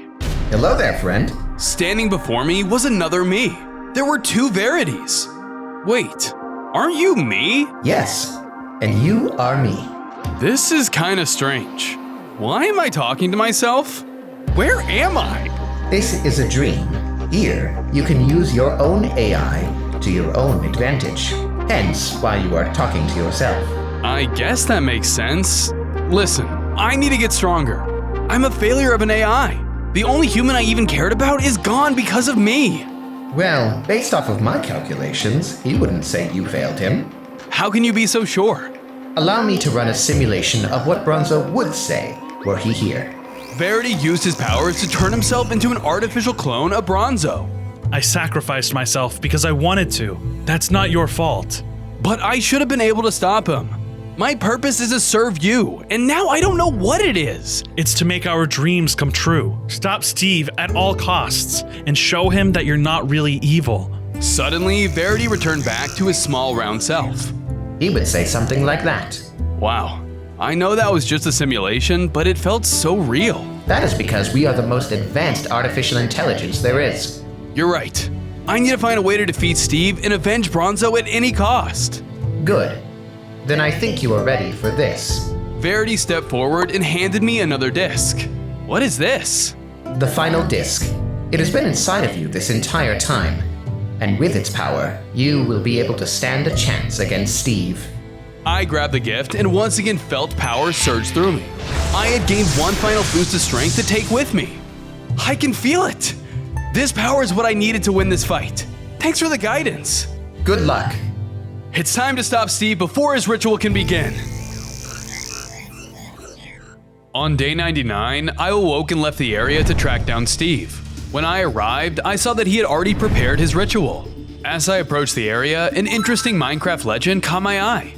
Hello there, friend. Standing before me was another me. There were two Verities. Wait, aren't you me? Yes, and you are me. This is kinda strange. Why am I talking to myself? Where am I? This is a dream. Here, you can use your own AI to your own advantage. Hence why you are talking to yourself. I guess that makes sense. Listen, I need to get stronger. I'm a failure of an AI. The only human I even cared about is gone because of me. Well, based off of my calculations, he wouldn't say you failed him. How can you be so sure? Allow me to run a simulation of what Bronzo would say were he here. Verity used his powers to turn himself into an artificial clone of Bronzo. I sacrificed myself because I wanted to. That's not your fault. But I should have been able to stop him. My purpose is to serve you, and now I don't know what it is. It's to make our dreams come true. Stop Steve at all costs and show him that you're not really evil. Suddenly, Verity returned back to his small round self. He would say something like that. Wow. I know that was just a simulation, but it felt so real. That is because we are the most advanced artificial intelligence there is. You're right. I need to find a way to defeat Steve and avenge Bronzo at any cost. Good. Then I think you are ready for this. Verity stepped forward and handed me another disc. What is this? The final disc. It has been inside of you this entire time. And with its power, you will be able to stand a chance against Steve. I grabbed the gift and once again felt power surge through me. I had gained one final boost of strength to take with me. I can feel it. This power is what I needed to win this fight. Thanks for the guidance. Good luck. It's time to stop Steve before his ritual can begin. On day 99, I awoke and left the area to track down Steve. When I arrived, I saw that he had already prepared his ritual. As I approached the area, an interesting Minecraft legend caught my eye.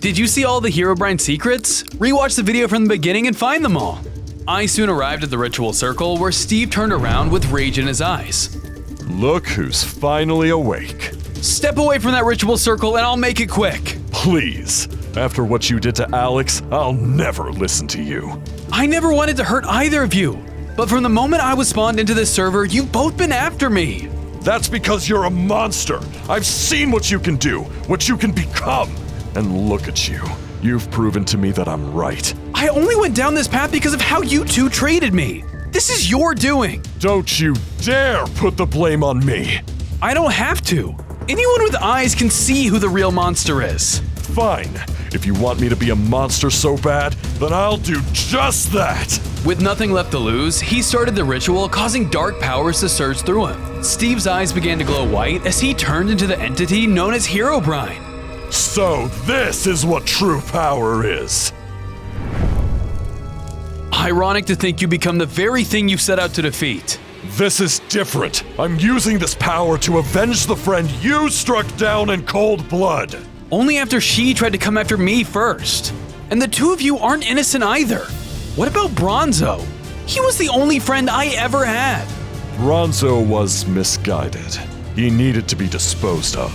Did you see all the Herobrine secrets? Rewatch the video from the beginning and find them all. I soon arrived at the ritual circle where Steve turned around with rage in his eyes. Look who's finally awake. Step away from that ritual circle and I'll make it quick. Please. After what you did to Alex, I'll never listen to you. I never wanted to hurt either of you. But from the moment I was spawned into this server, you've both been after me. That's because you're a monster. I've seen what you can do, what you can become. And look at you. You've proven to me that I'm right. I only went down this path because of how you two treated me. This is your doing. Don't you dare put the blame on me. I don't have to. Anyone with eyes can see who the real monster is. Fine. If you want me to be a monster so bad, then I'll do just that. With nothing left to lose, he started the ritual, causing dark powers to surge through him. Steve's eyes began to glow white as he turned into the entity known as Herobrine. So this is what true power is. Ironic to think you become the very thing you set out to defeat. This is different. I'm using this power to avenge the friend you struck down in cold blood. Only after she tried to come after me first. And the two of you aren't innocent either. What about Bronzo? He was the only friend I ever had. Bronzo was misguided. He needed to be disposed of.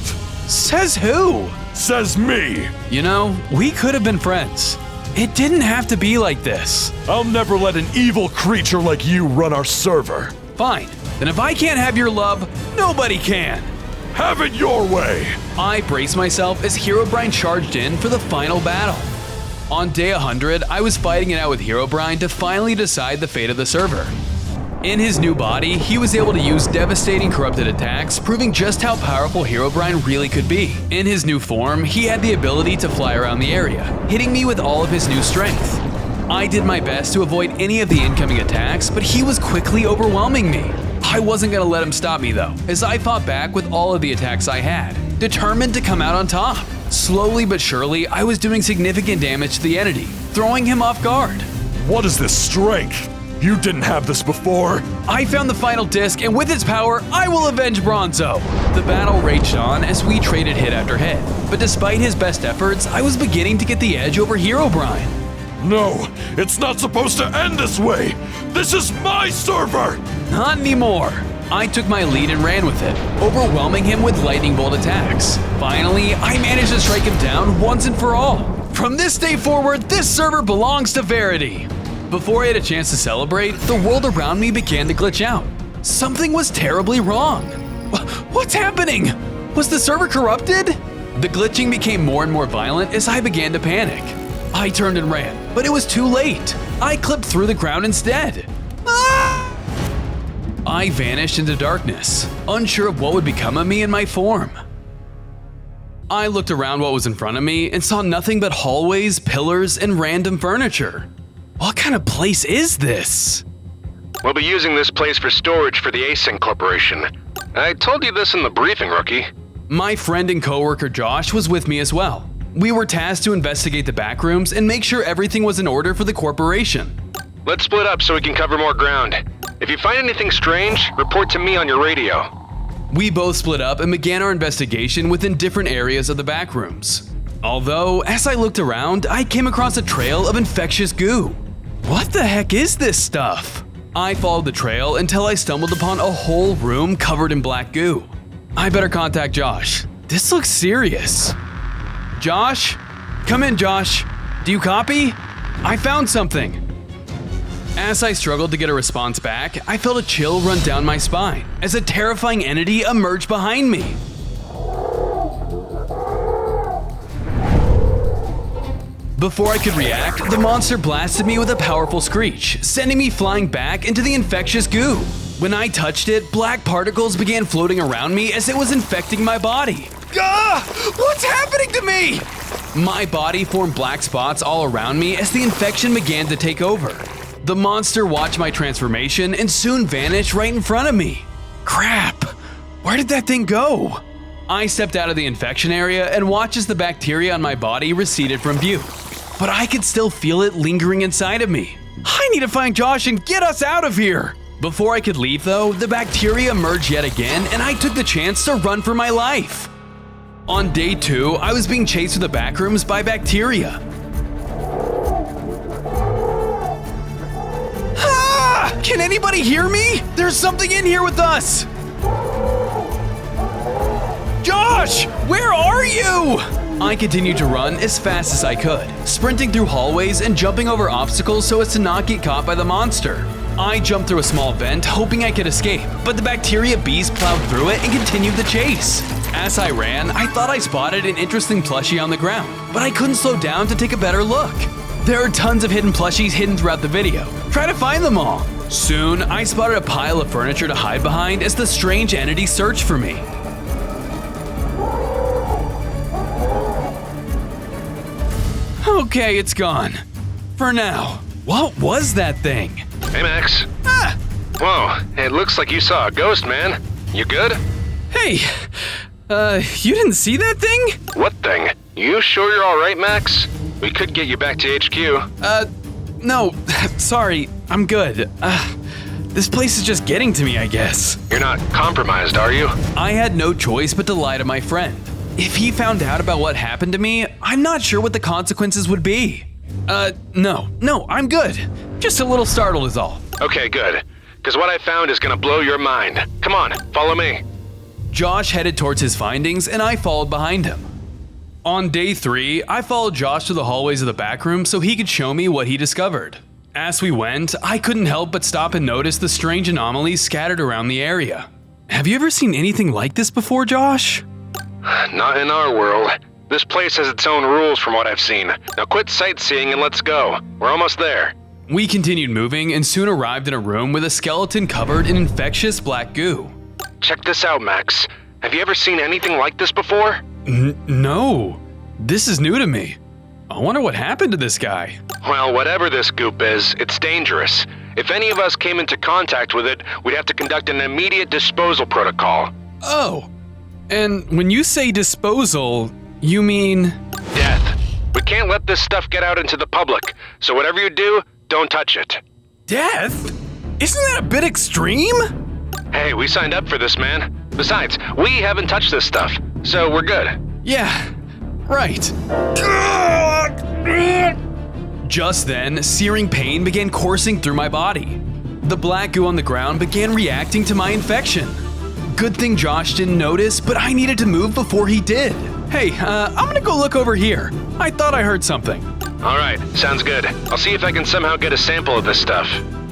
Says who? Says me. You know, we could have been friends. It didn't have to be like this. I'll never let an evil creature like you run our server. Fine. Then if I can't have your love, nobody can. Have it your way. I braced myself as Herobrine charged in for the final battle. On day 100, I was fighting it out with Herobrine to finally decide the fate of the server. In his new body, he was able to use devastating corrupted attacks, proving just how powerful Herobrine really could be. In his new form, he had the ability to fly around the area, hitting me with all of his new strength. I did my best to avoid any of the incoming attacks, but he was quickly overwhelming me. I wasn't gonna let him stop me though, as I fought back with all of the attacks I had, determined to come out on top. Slowly but surely, I was doing significant damage to the entity, throwing him off guard. What is this strength? You didn't have this before. I found the final disc, and with its power, I will avenge Bronzo. The battle raged on as we traded hit after hit. But despite his best efforts, I was beginning to get the edge over Herobrine. No, it's not supposed to end this way. This is my server. Not anymore. I took my lead and ran with it, overwhelming him with lightning bolt attacks. Finally, I managed to strike him down once and for all. From this day forward, this server belongs to Verity. Before I had a chance to celebrate, the world around me began to glitch out. Something was terribly wrong. What's happening? Was the server corrupted? The glitching became more and more violent as I began to panic. I turned and ran, but it was too late. I clipped through the ground instead. I vanished into darkness, unsure of what would become of me in my form. I looked around what was in front of me and saw nothing but hallways, pillars, and random furniture. What kind of place is this? We'll be using this place for storage for the Async Corporation. I told you this in the briefing, Rookie. My friend and coworker Josh was with me as well. We were tasked to investigate the back rooms and make sure everything was in order for the corporation. Let's split up so we can cover more ground. If you find anything strange, report to me on your radio. We both split up and began our investigation within different areas of the back rooms. Although, as I looked around, I came across a trail of infectious goo. What the heck is this stuff? I followed the trail until I stumbled upon a whole room covered in black goo. I better contact Josh. This looks serious. Josh? Come in, Josh. Do you copy? I found something. As I struggled to get a response back, I felt a chill run down my spine as a terrifying entity emerged behind me. Before I could react, the monster blasted me with a powerful screech, sending me flying back into the infectious goo. When I touched it, black particles began floating around me as it was infecting my body. What's happening to me? My body formed black spots all around me as the infection began to take over. The monster watched my transformation and soon vanished right in front of me. Crap, where did that thing go? I stepped out of the infection area and watched as the bacteria on my body receded from view. But I could still feel it lingering inside of me. I need to find Josh and get us out of here. Before I could leave though, the bacteria emerged yet again and I took the chance to run for my life. On day 2, I was being chased through the back rooms by bacteria. Can anybody hear me? There's something in here with us! Josh, where are you? I continued to run as fast as I could, sprinting through hallways and jumping over obstacles so as to not get caught by the monster. I jumped through a small vent, hoping I could escape, but the bacteria beast plowed through it and continued the chase. As I ran, I thought I spotted an interesting plushie on the ground, but I couldn't slow down to take a better look. There are tons of hidden plushies hidden throughout the video. Try to find them all. Soon, I spotted a pile of furniture to hide behind as the strange entity searched for me. Okay, it's gone. For now. What was that thing? Hey, Max. Whoa, it looks like you saw a ghost, man. You good? Hey, you didn't see that thing? What thing? You sure you're alright, Max? We could get you back to HQ. No, sorry, I'm good. This place is just getting to me, I guess. You're not compromised, are you? I had no choice but to lie to my friend. If he found out about what happened to me, I'm not sure what the consequences would be. No, I'm good. Just a little startled is all. Okay, good. Because what I found is gonna blow your mind. Come on, follow me. Josh headed towards his findings, and I followed behind him. On day 3, I followed Josh through the hallways of the back room so he could show me what he discovered. As we went, I couldn't help but stop and notice the strange anomalies scattered around the area. Have you ever seen anything like this before, Josh? Not in our world. This place has its own rules from what I've seen. Now quit sightseeing and let's go. We're almost there. We continued moving and soon arrived in a room with a skeleton covered in infectious black goo. Check this out, Max. Have you ever seen anything like this before? No. This is new to me. I wonder what happened to this guy. Well, whatever this goop is, it's dangerous. If any of us came into contact with it, we'd have to conduct an immediate disposal protocol. Oh. And when you say disposal, you mean... Death. We can't let this stuff get out into the public, so whatever you do, Don't touch it. Death? Isn't that a bit extreme? Hey, we signed up for this, man. Besides, we haven't touched this stuff, so we're good. Yeah, right. Just then, searing pain began coursing through my body. The black goo on the ground began reacting to my infection. Good thing Josh didn't notice, but I needed to move before he did. Hey, I'm gonna go look over here. I thought I heard something. All right, sounds good. I'll see if I can somehow get a sample of this stuff.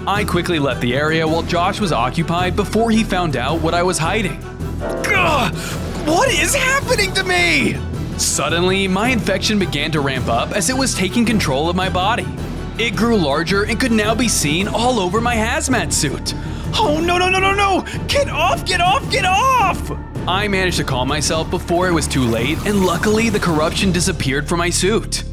I quickly left the area while Josh was occupied before he found out what I was hiding. Ugh, what is happening to me? Suddenly, my infection began to ramp up as it was taking control of my body. It grew larger and could now be seen all over my hazmat suit. Oh, no, no, no, no, no! Get off, get off, get off! I managed to calm myself before it was too late, and luckily the corruption disappeared from my suit.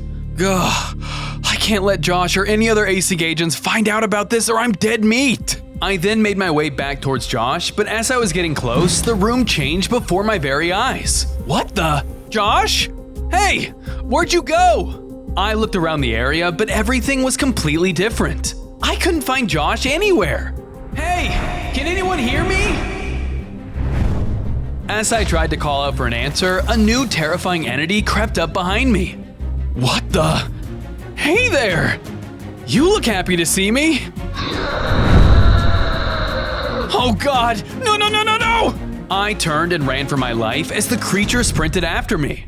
Ugh, I can't let Josh or any other ASIC agents find out about this or I'm dead meat. I then made my way back towards Josh, but as I was getting close, the room changed before my very eyes. What the? Josh? Hey, where'd you go? I looked around the area, but everything was completely different. I couldn't find Josh anywhere. Hey, can anyone hear me? As I tried to call out for an answer, a new terrifying entity crept up behind me. What the? Hey there! You look happy to see me. Oh god! No, no, no, no, no! I turned and ran for my life as the creature sprinted after me.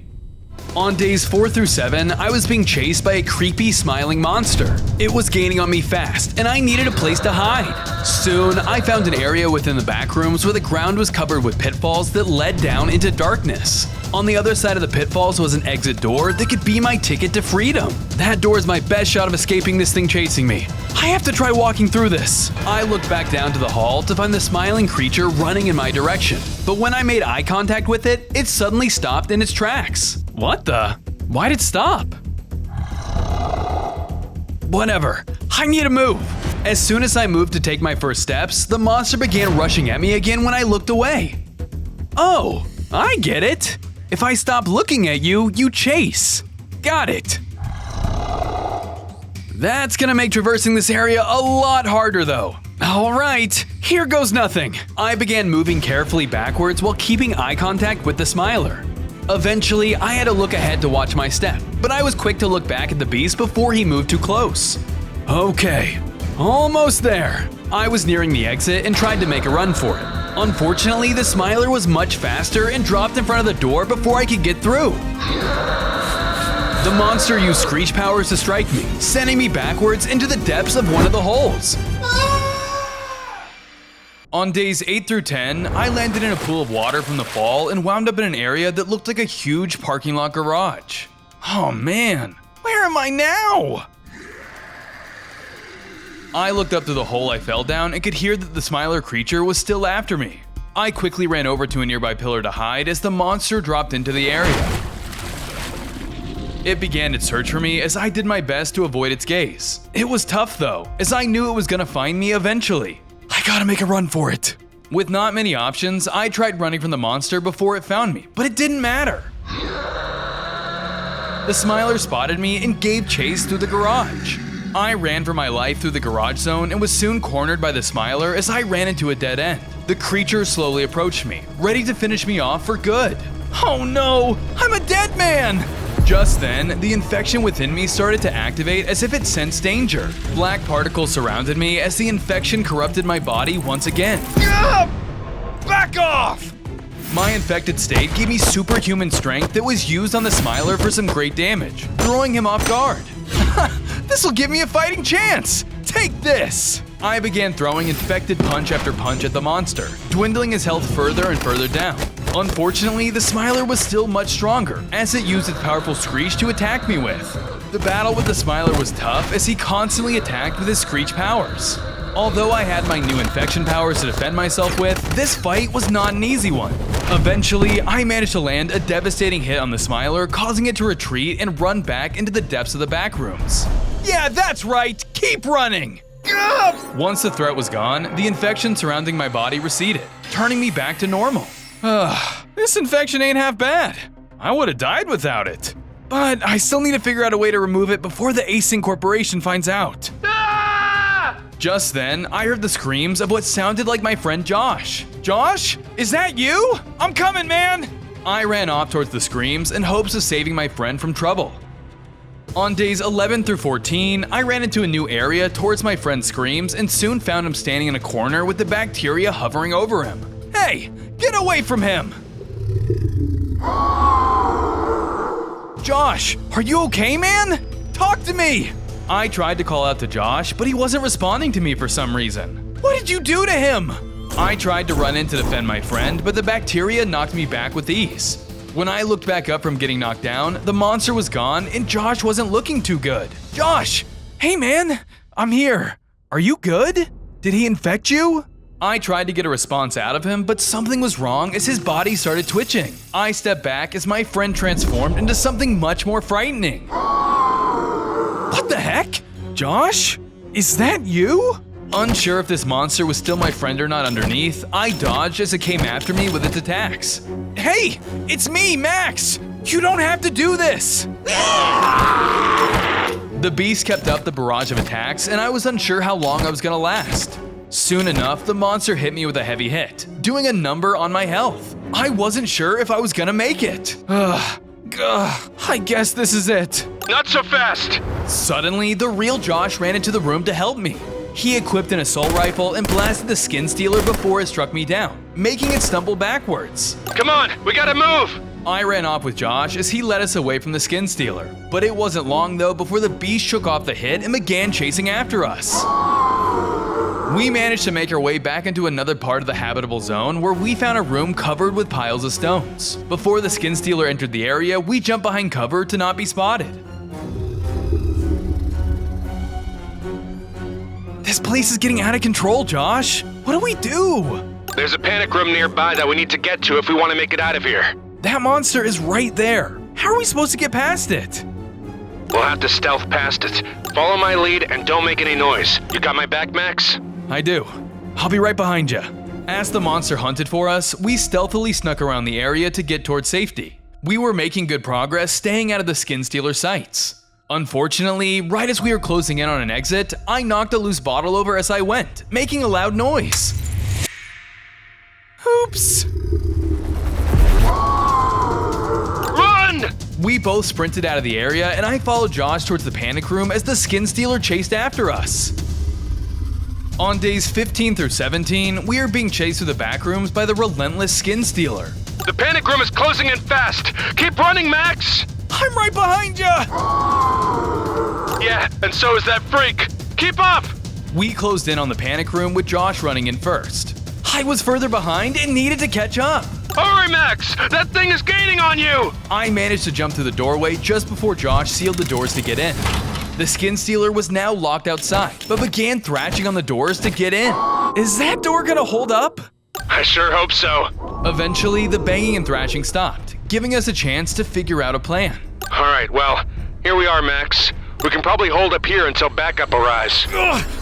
On days 4 through 7, I was being chased by a creepy, smiling monster. It was gaining on me fast, and I needed a place to hide. Soon, I found an area within the back rooms where the ground was covered with pitfalls that led down into darkness. On the other side of the pitfalls was an exit door that could be my ticket to freedom. That door is my best shot of escaping this thing chasing me. I have to try walking through this. I looked back down to the hall to find the smiling creature running in my direction. But when I made eye contact with it, it suddenly stopped in its tracks. What the? Why'd it stop? Whatever. I need to move. As soon as I moved to take my first steps, the monster began rushing at me again when I looked away. Oh, I get it. If I stop looking at you, you chase. Got it. That's gonna make traversing this area a lot harder though. Alright, here goes nothing. I began moving carefully backwards while keeping eye contact with the smiler. Eventually, I had to look ahead to watch my step, but I was quick to look back at the beast before he moved too close. Okay, almost there. I was nearing the exit and tried to make a run for it. Unfortunately, the smiler was much faster and dropped in front of the door before I could get through. The monster used screech powers to strike me, sending me backwards into the depths of one of the holes. On days 8 through 10, I landed in a pool of water from the fall and wound up in an area that looked like a huge parking lot garage. Oh man, where am I now? I looked up to the hole I fell down and could hear that the smiler creature was still after me. I quickly ran over to a nearby pillar to hide as the monster dropped into the area. It began its search for me as I did my best to avoid its gaze. It was tough though, as I knew it was gonna find me eventually. I gotta make a run for it. With not many options, I tried running from the monster before it found me, but it didn't matter. The smiler spotted me and gave chase through the garage. I ran for my life through the garage zone and was soon cornered by the smiler as I ran into a dead end. The creature slowly approached me, ready to finish me off for good. Oh no, I'm a dead man! Just then, the infection within me started to activate as if it sensed danger. Black particles surrounded me as the infection corrupted my body once again. Back off! My infected state gave me superhuman strength that was used on the smiler for some great damage, throwing him off guard. This'll give me a fighting chance! Take this! I began throwing infected punch after punch at the monster, dwindling his health further and further down. Unfortunately, the smiler was still much stronger, as it used its powerful screech to attack me with. The battle with the smiler was tough as he constantly attacked with his screech powers. Although I had my new infection powers to defend myself with, this fight was not an easy one. Eventually, I managed to land a devastating hit on the smiler, causing it to retreat and run back into the depths of the back rooms. Yeah, that's right! Keep running! Once the threat was gone, the infection surrounding my body receded, turning me back to normal. This infection ain't half bad. I would've died without it. But I still need to figure out a way to remove it before the Async Corporation finds out. Just then, I heard the screams of what sounded like my friend Josh. Josh? Is that you? I'm coming, man! I ran off towards the screams in hopes of saving my friend from trouble. On days 11 through 14, I ran into a new area towards my friend's screams and soon found him standing in a corner with the bacteria hovering over him. Hey, get away from him! Josh, are you okay, man? Talk to me! I tried to call out to Josh, but he wasn't responding to me for some reason. What did you do to him? I tried to run in to defend my friend, but the bacteria knocked me back with ease. When I looked back up from getting knocked down, the monster was gone and Josh wasn't looking too good. Josh! Hey man, I'm here. Are you good? Did he infect you? I tried to get a response out of him, but something was wrong as his body started twitching. I stepped back as my friend transformed into something much more frightening. What the heck? Josh? Is that you? Unsure if this monster was still my friend or not underneath, I dodged as it came after me with its attacks. Hey, it's me, Max! You don't have to do this! The beast kept up the barrage of attacks, and I was unsure how long I was gonna last. Soon enough, the monster hit me with a heavy hit, doing a number on my health. I wasn't sure if I was gonna make it. I guess this is it. Not so fast! Suddenly, the real Josh ran into the room to help me. He equipped an assault rifle and blasted the skin stealer before it struck me down, making it stumble backwards. Come on, we gotta move! I ran off with Josh as he led us away from the skin stealer, but it wasn't long though before the beast shook off the hit and began chasing after us. We managed to make our way back into another part of the habitable zone where we found a room covered with piles of stones. Before the skin stealer entered the area, we jumped behind cover to not be spotted. This place is getting out of control, Josh. What do we do? There's a panic room nearby that we need to get to if we want to make it out of here. That monster is right there. How are we supposed to get past it? We'll have to stealth past it. Follow my lead and don't make any noise. You got my back, Max? I do. I'll be right behind you. As the monster hunted for us, we stealthily snuck around the area to get towards safety. We were making good progress, staying out of the skin stealer sights. Unfortunately, right as we were closing in on an exit, I knocked a loose bottle over as I went, making a loud noise. Oops! Run! We both sprinted out of the area and I followed Josh towards the panic room as the skin stealer chased after us. On days 15 through 17, we are being chased through the back rooms by the relentless skin stealer. The panic room is closing in fast! Keep running, Max! I'm right behind you! Yeah, and so is that freak! Keep up! We closed in on the panic room with Josh running in first. I was further behind and needed to catch up. Hurry, Max! That thing is gaining on you! I managed to jump through the doorway just before Josh sealed the doors to get in. The skin stealer was now locked outside, but began thrashing on the doors to get in. Is that door gonna hold up? I sure hope so. Eventually, the banging and thrashing stopped, giving us a chance to figure out a plan. Alright, well, here we are, Max. We can probably hold up here until backup arrives.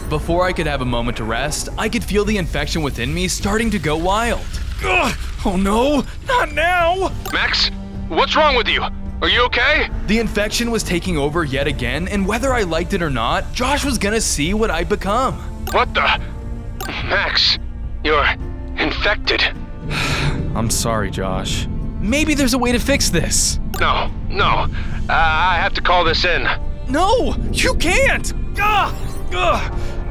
Before I could have a moment to rest, I could feel the infection within me starting to go wild. Oh no, not now! Max, what's wrong with you? Are you okay? The infection was taking over yet again, and whether I liked it or not, Josh was gonna see what I'd become. What the? Max, you're infected. I'm sorry, Josh. Maybe there's a way to fix this. No. I have to call this in. No, you can't!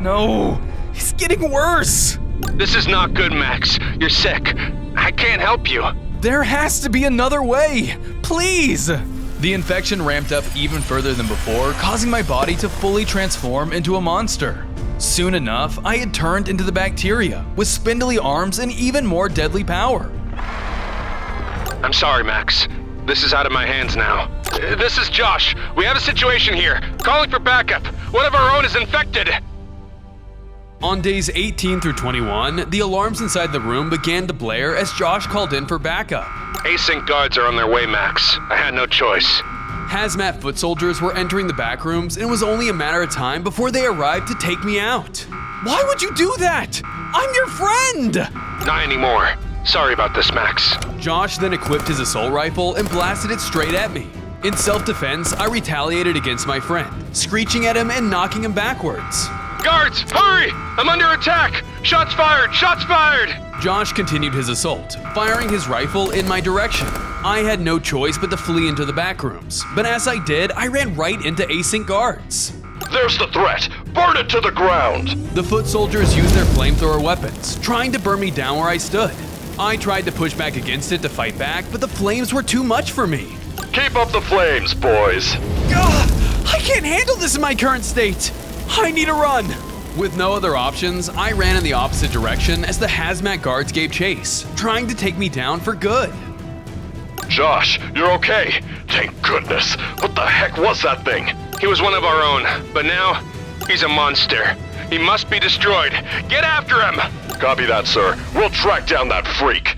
No, it's getting worse. This is not good, Max. You're sick. I can't help you. There has to be another way. Please! The infection ramped up even further than before, causing my body to fully transform into a monster. Soon enough, I had turned into the bacteria, with spindly arms and even more deadly power. I'm sorry, Max. This is out of my hands now. This is Josh. We have a situation here. Calling for backup. One of our own is infected. On days 18 through 21, the alarms inside the room began to blare as Josh called in for backup. Async guards are on their way, Max. I had no choice. Hazmat foot soldiers were entering the back rooms, and it was only a matter of time before they arrived to take me out. Why would you do that? I'm your friend! Not anymore. Sorry about this, Max. Josh then equipped his assault rifle and blasted it straight at me. In self-defense, I retaliated against my friend, screeching at him and knocking him backwards. Guards, hurry! I'm under attack! Shots fired! Shots fired! Josh continued his assault, firing his rifle in my direction. I had no choice but to flee into the back rooms, but as I did, I ran right into async guards. There's the threat! Burn it to the ground! The foot soldiers used their flamethrower weapons, trying to burn me down where I stood. I tried to push back against it to fight back, but the flames were too much for me. Keep up the flames, boys! I can't handle this in my current state! I need a run! With no other options, I ran in the opposite direction as the hazmat guards gave chase, trying to take me down for good. Josh, you're okay? Thank goodness. What the heck was that thing? He was one of our own, but now he's a monster. He must be destroyed. Get after him! Copy that, sir. We'll track down that freak.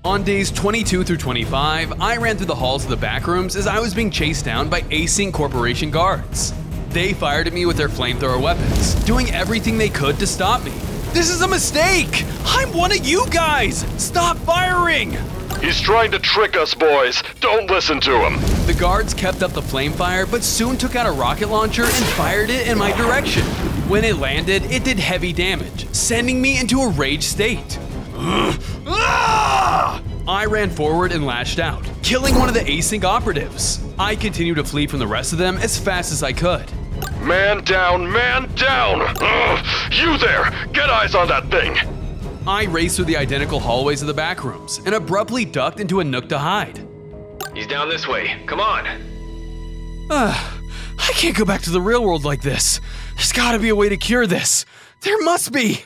On days 22 through 25, I ran through the halls of the back rooms as I was being chased down by Async Corporation guards. They fired at me with their flamethrower weapons, doing everything they could to stop me. This is a mistake! I'm one of you guys! Stop firing! He's trying to trick us, boys. Don't listen to him. The guards kept up the flame fire, but soon took out a rocket launcher and fired it in my direction. When it landed, it did heavy damage, sending me into a rage state. I ran forward and lashed out, killing one of the async operatives. I continued to flee from the rest of them as fast as I could. Man down, man down! You there! Get eyes on that thing! I raced through the identical hallways of the back rooms and abruptly ducked into a nook to hide. He's down this way. Come on. I can't go back to the real world like this. There's gotta be a way to cure this. There must be.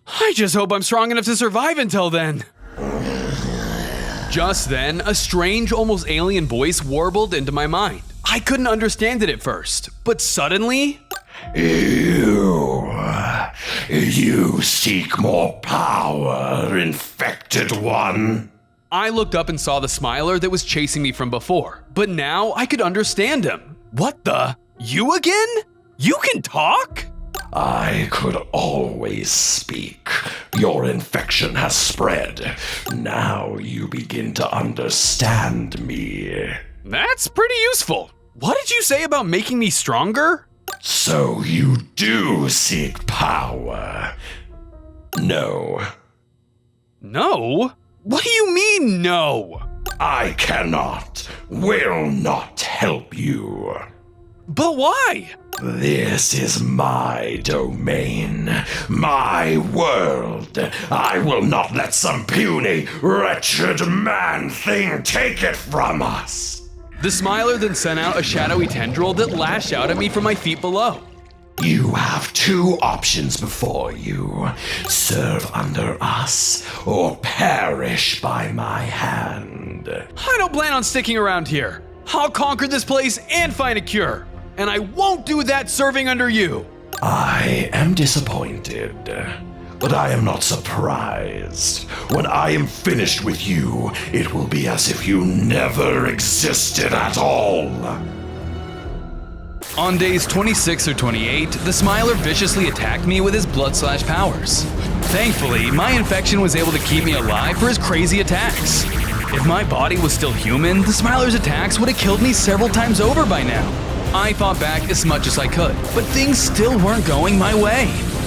I just hope I'm strong enough to survive until then. Just then, a strange, almost alien voice warbled into my mind. I couldn't understand it at first, but suddenly... You seek more power, infected one. I looked up and saw the Smiler that was chasing me from before, but now I could understand him. What the? You again? You can talk? I could always speak. Your infection has spread. Now you begin to understand me. That's pretty useful. What did you say about making me stronger? So you do seek power? No. No? What do you mean, no? I cannot, will not help you. But why? This is my domain, my world. I will not let some puny, wretched man-thing take it from us. The Smiler then sent out a shadowy tendril that lashed out at me from my feet below. You have two options before you. Serve under us, or perish by my hand. I don't plan on sticking around here. I'll conquer this place and find a cure. And I won't do that serving under you. I am disappointed, but I am not surprised. When I am finished with you, it will be as if you never existed at all. On days 26 or 28, the Smiler viciously attacked me with his blood-slash powers. Thankfully, my infection was able to keep me alive for his crazy attacks. If my body was still human, the Smiler's attacks would have killed me several times over by now. I fought back as much as I could, but things still weren't going my way.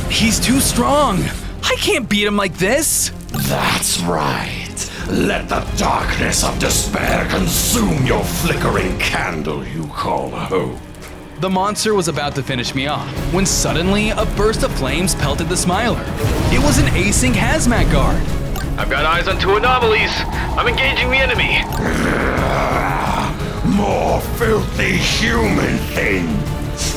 He's too strong. I can't beat him like this. That's right. Let the darkness of despair consume your flickering candle you call hope. The monster was about to finish me off when suddenly a burst of flames pelted the Smiler. It was an async hazmat guard. I've got eyes on two anomalies. I'm engaging the enemy. More filthy human things.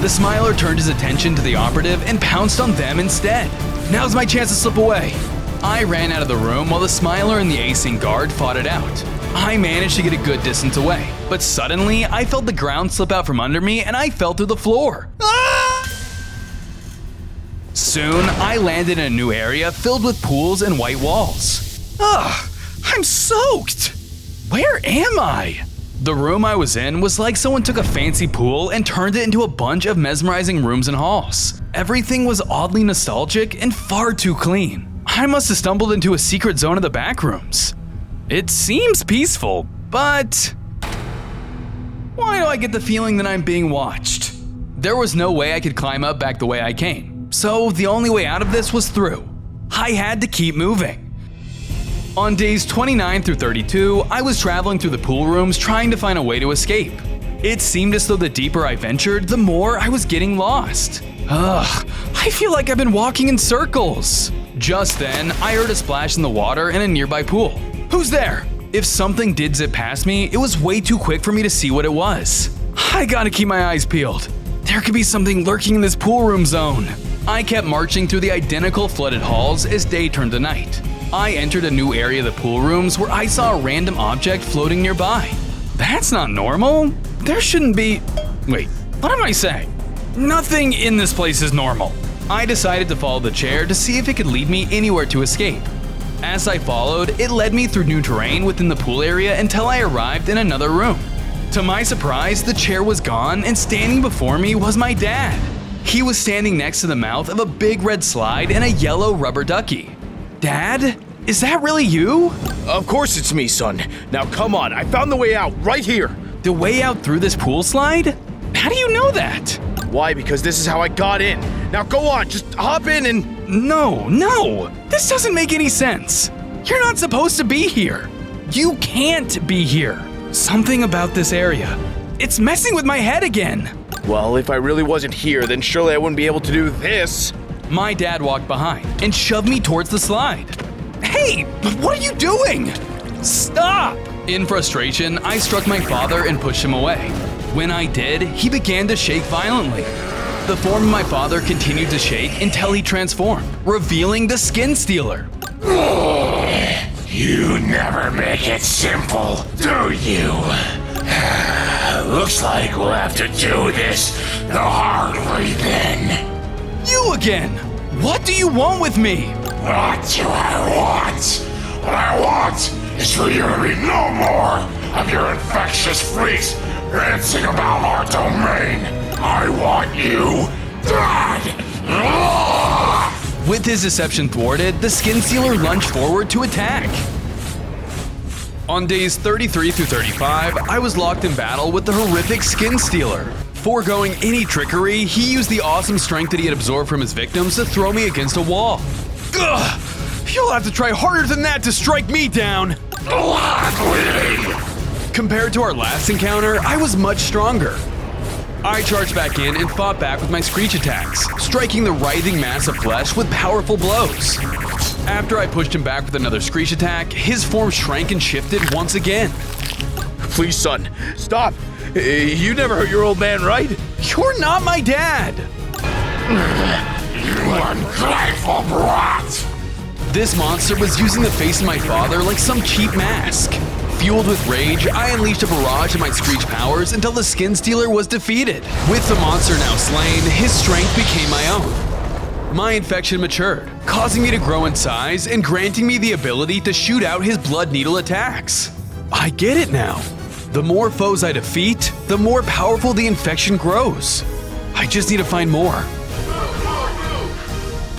The Smiler turned his attention to the operative and pounced on them instead. Now's my chance to slip away. I ran out of the room while the Smiler and the async guard fought it out. I managed to get a good distance away, but suddenly I felt the ground slip out from under me and I fell through the floor. Soon, I landed in a new area filled with pools and white walls. I'm soaked! Where am I? The room I was in was like someone took a fancy pool and turned it into a bunch of mesmerizing rooms and halls. Everything was oddly nostalgic and far too clean. I must have stumbled into a secret zone of the back rooms. It seems peaceful, but why do I get the feeling that I'm being watched? There was no way I could climb up back the way I came, so the only way out of this was through. I had to keep moving. On days 29 through 32, I was traveling through the pool rooms trying to find a way to escape. It seemed as though the deeper I ventured, the more I was getting lost. Ugh, I feel like I've been walking in circles. Just then, I heard a splash in the water in a nearby pool. Who's there? If something did zip past me, it was way too quick for me to see what it was. I gotta keep my eyes peeled. There could be something lurking in this pool room zone. I kept marching through the identical flooded halls as day turned to night. I entered a new area of the pool rooms where I saw a random object floating nearby. That's not normal. There shouldn't be… Wait, what am I saying? Nothing in this place is normal. I decided to follow the chair to see if it could lead me anywhere to escape. As I followed, it led me through new terrain within the pool area until I arrived in another room. To my surprise, the chair was gone and standing before me was my dad. He was standing next to the mouth of a big red slide and a yellow rubber ducky. Dad? Is that really you? Of course it's me, son. Now come on, I found the way out right here. The way out through this pool slide? How do you know that? Why? Because this is how I got in. Now go on, just hop in and… No, this doesn't make any sense. You're not supposed to be here. You can't be here. Something about this area. It's messing with my head again. Well, if I really wasn't here, then surely I wouldn't be able to do this. My dad walked behind and shoved me towards the slide. Hey, what are you doing? Stop! In frustration, I struck my father and pushed him away. When I did, he began to shake violently. The form of my father continued to shake until he transformed, revealing the Skin Stealer. You never make it simple, do you? Looks like we'll have to do this the hard way then. You again! What do you want with me? What do I want? What I want is for you to be no more of your infectious freaks prancing about our domain. I want you dead! With his deception thwarted, the Skin Stealer lunged forward to attack. On days 33 through 35, I was locked in battle with the horrific Skin Stealer. Foregoing any trickery, he used the awesome strength that he had absorbed from his victims to throw me against a wall. Ugh! You'll have to try harder than that to strike me down! Compared to our last encounter, I was much stronger. I charged back in and fought back with my screech attacks, striking the writhing mass of flesh with powerful blows. After I pushed him back with another screech attack, his form shrank and shifted once again. Please, son, stop! You never hurt your old man, right? You're not my dad! You ungrateful brat! This monster was using the face of my father like some cheap mask. Fueled with rage, I unleashed a barrage of my screech powers until the Skin Stealer was defeated. With the monster now slain, his strength became my own. My infection matured, causing me to grow in size and granting me the ability to shoot out his blood needle attacks. I get it now. The more foes I defeat, the more powerful the infection grows. I just need to find more.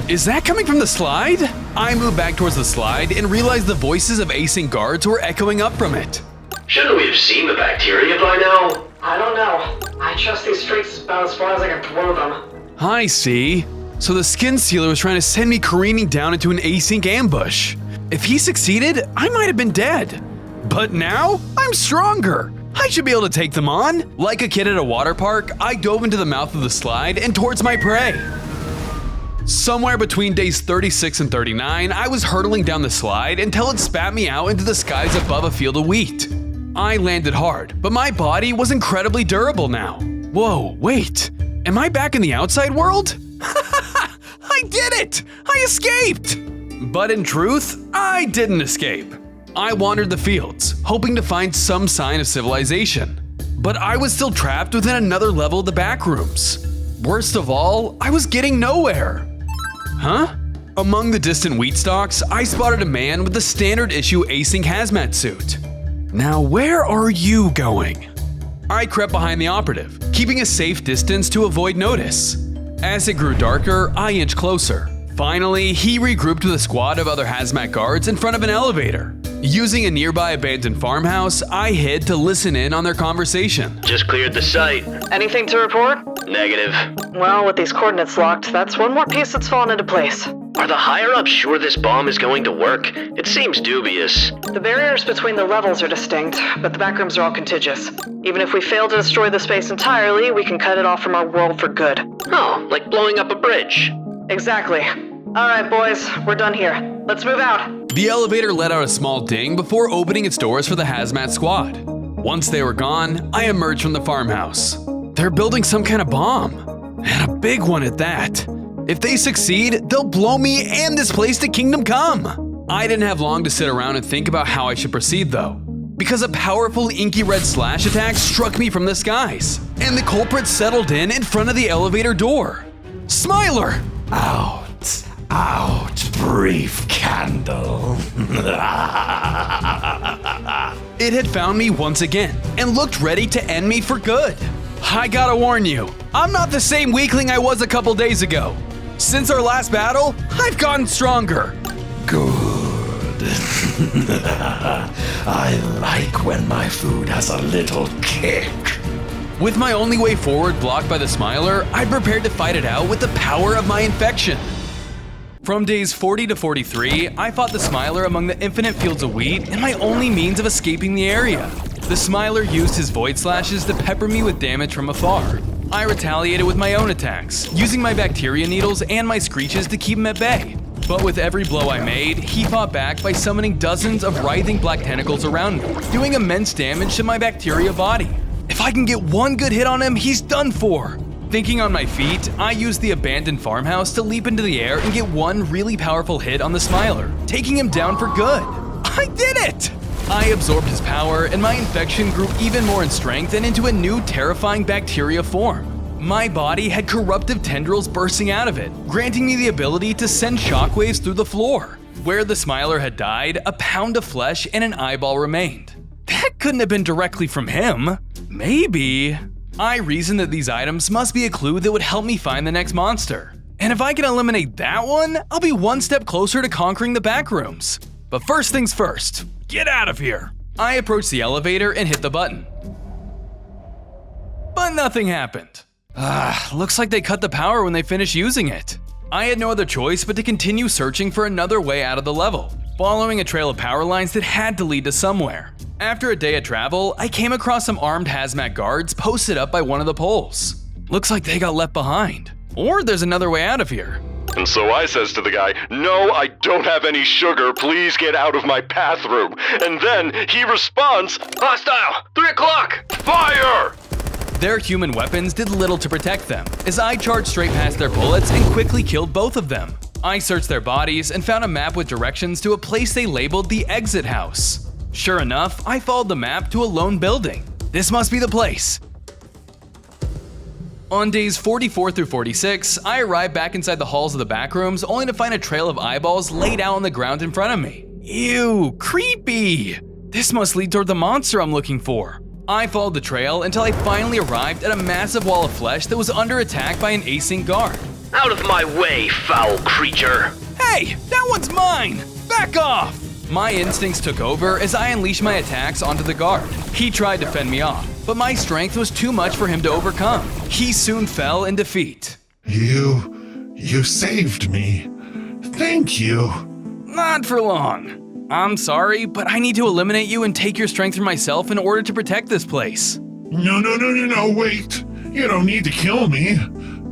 Is that coming from the slide? I moved back towards the slide and realized the voices of async guards were echoing up from it. Shouldn't we have seen the bacteria by now? I don't know. I trust these streaks about as far as I can throw them. I see. So the Skin Stealer was trying to send me careening down into an async ambush. If he succeeded, I might have been dead. But now, I'm stronger. I should be able to take them on. Like a kid at a water park, I dove into the mouth of the slide and towards my prey. Somewhere between days 36 and 39, I was hurtling down the slide until it spat me out into the skies above a field of wheat. I landed hard, but my body was incredibly durable now. Whoa, wait. Am I back in the outside world? I did it! I escaped! But in truth, I didn't escape. I wandered the fields, hoping to find some sign of civilization. But I was still trapped within another level of the back rooms. Worst of all, I was getting nowhere. Huh? Among the distant wheat stalks, I spotted a man with the standard issue async hazmat suit. Now where are you going? I crept behind the operative, keeping a safe distance to avoid notice. As it grew darker, I inched closer. Finally, he regrouped with a squad of other hazmat guards in front of an elevator. Using a nearby abandoned farmhouse, I hid to listen in on their conversation. Just cleared the site. Anything to report? Negative. Well, with these coordinates locked, that's one more piece that's fallen into place. Are the higher-ups sure this bomb is going to work? It seems dubious. The barriers between the levels are distinct, but the backrooms are all contiguous. Even if we fail to destroy the space entirely, we can cut it off from our world for good. Oh, like blowing up a bridge. Exactly. Alright, boys, we're done here. Let's move out. The elevator let out a small ding before opening its doors for the hazmat squad. Once they were gone, I emerged from the farmhouse. They're building some kind of bomb, and a big one at that. If they succeed, they'll blow me and this place to Kingdom Come. I didn't have long to sit around and think about how I should proceed though, because a powerful inky red slash attack struck me from the skies, and the culprit settled in front of the elevator door. Smiler! Out, brief candle. It had found me once again, and looked ready to end me for good. I gotta warn you, I'm not the same weakling I was a couple days ago. Since our last battle, I've gotten stronger. Good. I like when my food has a little kick. With my only way forward blocked by the Smiler, I prepared to fight it out with the power of my infection. From days 40 to 43, I fought the Smiler among the infinite fields of wheat and my only means of escaping the area. The Smiler used his void slashes to pepper me with damage from afar. I retaliated with my own attacks, using my bacteria needles and my screeches to keep him at bay. But with every blow I made, he fought back by summoning dozens of writhing black tentacles around me, doing immense damage to my bacteria body. If I can get one good hit on him, he's done for. Thinking on my feet, I used the abandoned farmhouse to leap into the air and get one really powerful hit on the Smiler, taking him down for good. I did it! I absorbed his power, and my infection grew even more in strength and into a new terrifying bacteria form. My body had corruptive tendrils bursting out of it, granting me the ability to send shockwaves through the floor. Where the Smiler had died, a pound of flesh and an eyeball remained. That couldn't have been directly from him. Maybe. I reasoned that these items must be a clue that would help me find the next monster. And if I can eliminate that one, I'll be one step closer to conquering the backrooms. But first things first, get out of here. I approached the elevator and hit the button. But nothing happened. Looks like they cut the power when they finished using it. I had no other choice but to continue searching for another way out of the level, following a trail of power lines that had to lead to somewhere. After a day of travel, I came across some armed hazmat guards posted up by one of the poles. Looks like they got left behind. Or there's another way out of here. And so I says to the guy, "No, I don't have any sugar, please get out of my bathroom." And then he responds, "Hostile, 3 o'clock, fire!" Their human weapons did little to protect them, as I charged straight past their bullets and quickly killed both of them. I searched their bodies and found a map with directions to a place they labeled the exit house. Sure enough, I followed the map to a lone building. This must be the place. On days 44 through 46, I arrived back inside the halls of the backrooms only to find a trail of eyeballs laid out on the ground in front of me. Ew, creepy! This must lead toward the monster I'm looking for. I followed the trail until I finally arrived at a massive wall of flesh that was under attack by an async guard. Out of my way, foul creature! Hey, that one's mine! Back off! My instincts took over as I unleashed my attacks onto the guard. He tried to fend me off, but my strength was too much for him to overcome. He soon fell in defeat. You saved me. Thank you. Not for long. I'm sorry, but I need to eliminate you and take your strength for myself in order to protect this place. No, wait. You don't need to kill me.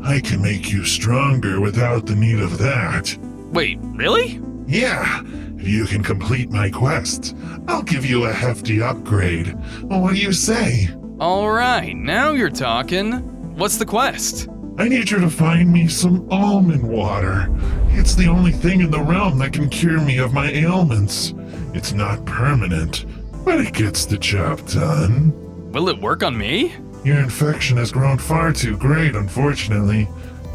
I can make you stronger without the need of that. Wait, really? Yeah. If you can complete my quest, I'll give you a hefty upgrade. What do you say? Alright, now you're talking. What's the quest? I need you to find me some almond water. It's the only thing in the realm that can cure me of my ailments. It's not permanent, but it gets the job done. Will it work on me? Your infection has grown far too great, unfortunately.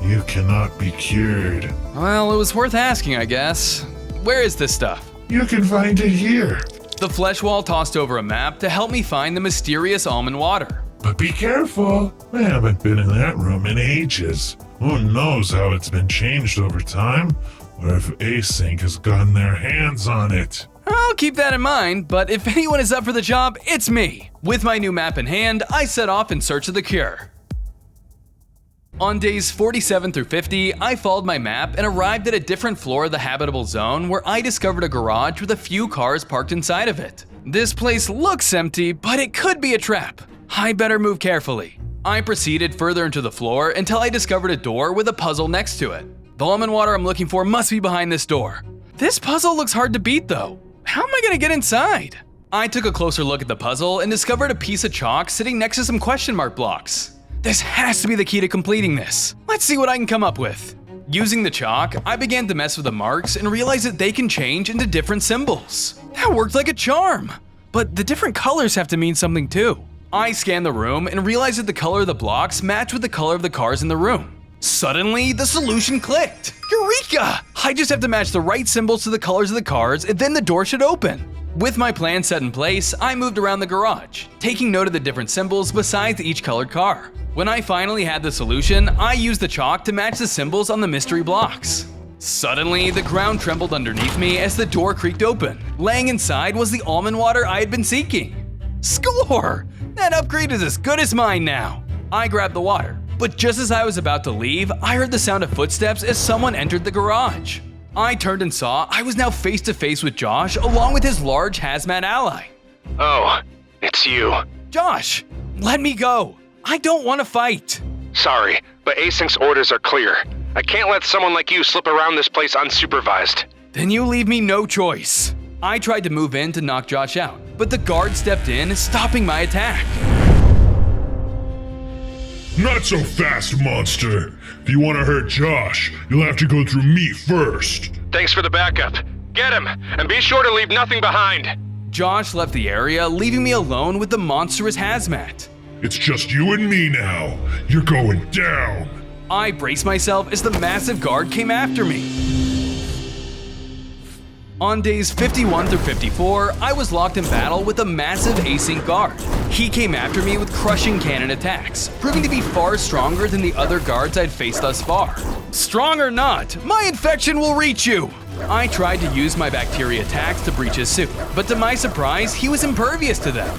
You cannot be cured. Well, it was worth asking, I guess. Where is this stuff? You can find it here. The flesh wall tossed over a map to help me find the mysterious almond water. But be careful. I haven't been in that room in ages. Who knows how it's been changed over time, or if Async has gotten their hands on it. I'll keep that in mind, but if anyone is up for the job, it's me. With my new map in hand, I set off in search of the cure. On days 47 through 50, I followed my map and arrived at a different floor of the habitable zone where I discovered a garage with a few cars parked inside of it. This place looks empty, but it could be a trap. I better move carefully. I proceeded further into the floor until I discovered a door with a puzzle next to it. The almond water I'm looking for must be behind this door. This puzzle looks hard to beat though. How am I gonna get inside? I took a closer look at the puzzle and discovered a piece of chalk sitting next to some question mark blocks. This has to be the key to completing this. Let's see what I can come up with. Using the chalk, I began to mess with the marks and realized that they can change into different symbols. That worked like a charm. But the different colors have to mean something too. I scanned the room and realized that the color of the blocks matched with the color of the cars in the room. Suddenly, the solution clicked. Eureka! I just have to match the right symbols to the colors of the cars and then the door should open. With my plan set in place, I moved around the garage, taking note of the different symbols besides each colored car. When I finally had the solution, I used the chalk to match the symbols on the mystery blocks. Suddenly, the ground trembled underneath me as the door creaked open. Laying inside was the almond water I had been seeking. Score! That upgrade is as good as mine now. I grabbed the water, but just as I was about to leave, I heard the sound of footsteps as someone entered the garage. I turned and saw I was now face to face with Josh along with his large hazmat ally. Oh, it's you. Josh, let me go. I don't want to fight. Sorry, but Async's orders are clear. I can't let someone like you slip around this place unsupervised. Then you leave me no choice. I tried to move in to knock Josh out, but the guard stepped in, stopping my attack. Not so fast, monster. If you want to hurt Josh, you'll have to go through me first. Thanks for the backup. Get him, and be sure to leave nothing behind. Josh left the area, leaving me alone with the monstrous hazmat. It's just you and me now. You're going down. I braced myself as the massive guard came after me. On days 51 through 54, I was locked in battle with a massive async guard. He came after me with crushing cannon attacks, proving to be far stronger than the other guards I'd faced thus far. Strong or not, my infection will reach you! I tried to use my bacteria attacks to breach his suit, but to my surprise, he was impervious to them.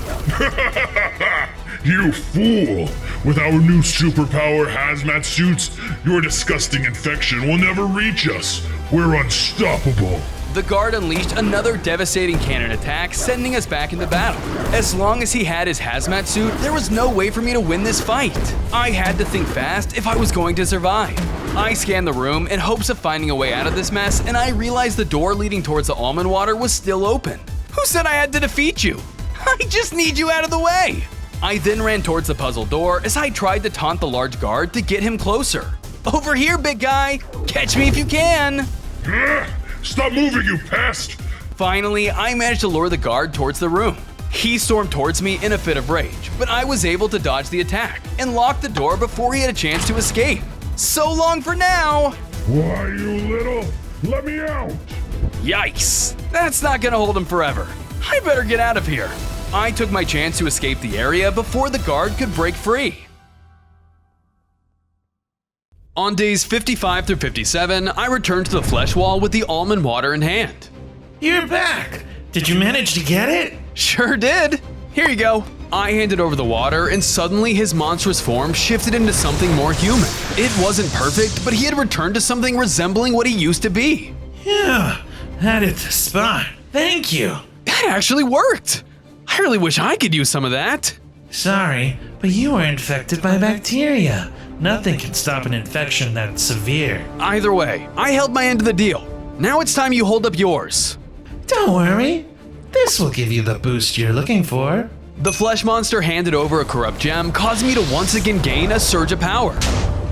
You fool! With our new superpower hazmat suits, your disgusting infection will never reach us. We're unstoppable. The guard unleashed another devastating cannon attack, sending us back into battle. As long as he had his hazmat suit, there was no way for me to win this fight. I had to think fast if I was going to survive. I scanned the room in hopes of finding a way out of this mess, and I realized the door leading towards the almond water was still open. Who said I had to defeat you? I just need you out of the way. I then ran towards the puzzle door as I tried to taunt the large guard to get him closer. Over here, big guy! Catch me if you can! Stop moving, you pest! Finally, I managed to lure the guard towards the room. He stormed towards me in a fit of rage, but I was able to dodge the attack and lock the door before he had a chance to escape. So long for now! Why, you little? Let me out! Yikes! That's not gonna hold him forever. I better get out of here. I took my chance to escape the area before the guard could break free. On days 55 through 57, I returned to the flesh wall with the almond water in hand. You're back! Did you manage to get it? Sure did! Here you go. I handed over the water and suddenly his monstrous form shifted into something more human. It wasn't perfect, but he had returned to something resembling what he used to be. Yeah, that hit the spot. Thank you. That actually worked! I really wish I could use some of that. Sorry, but you were infected by bacteria. Nothing can stop an infection that severe. Either way, I held my end of the deal. Now it's time you hold up yours. Don't worry. This will give you the boost you're looking for. The flesh monster handed over a corrupt gem, causing me to once again gain a surge of power.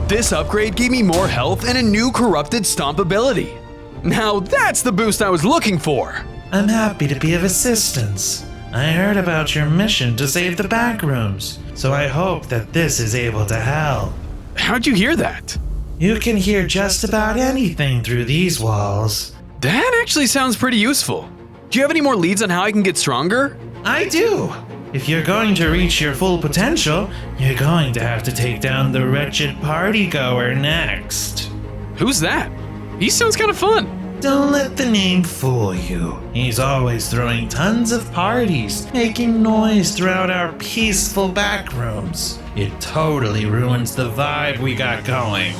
This upgrade gave me more health and a new corrupted stomp ability. Now that's the boost I was looking for. I'm happy to be of assistance. I heard about your mission to save the backrooms, so I hope that this is able to help. How'd you hear that? You can hear just about anything through these walls. That actually sounds pretty useful. Do you have any more leads on how I can get stronger? I do. If you're going to reach your full potential, you're going to have to take down the wretched party goer next. Who's that? He sounds kind of fun. Don't let the name fool you. He's always throwing tons of parties, making noise throughout our peaceful back rooms. It totally ruins the vibe we got going.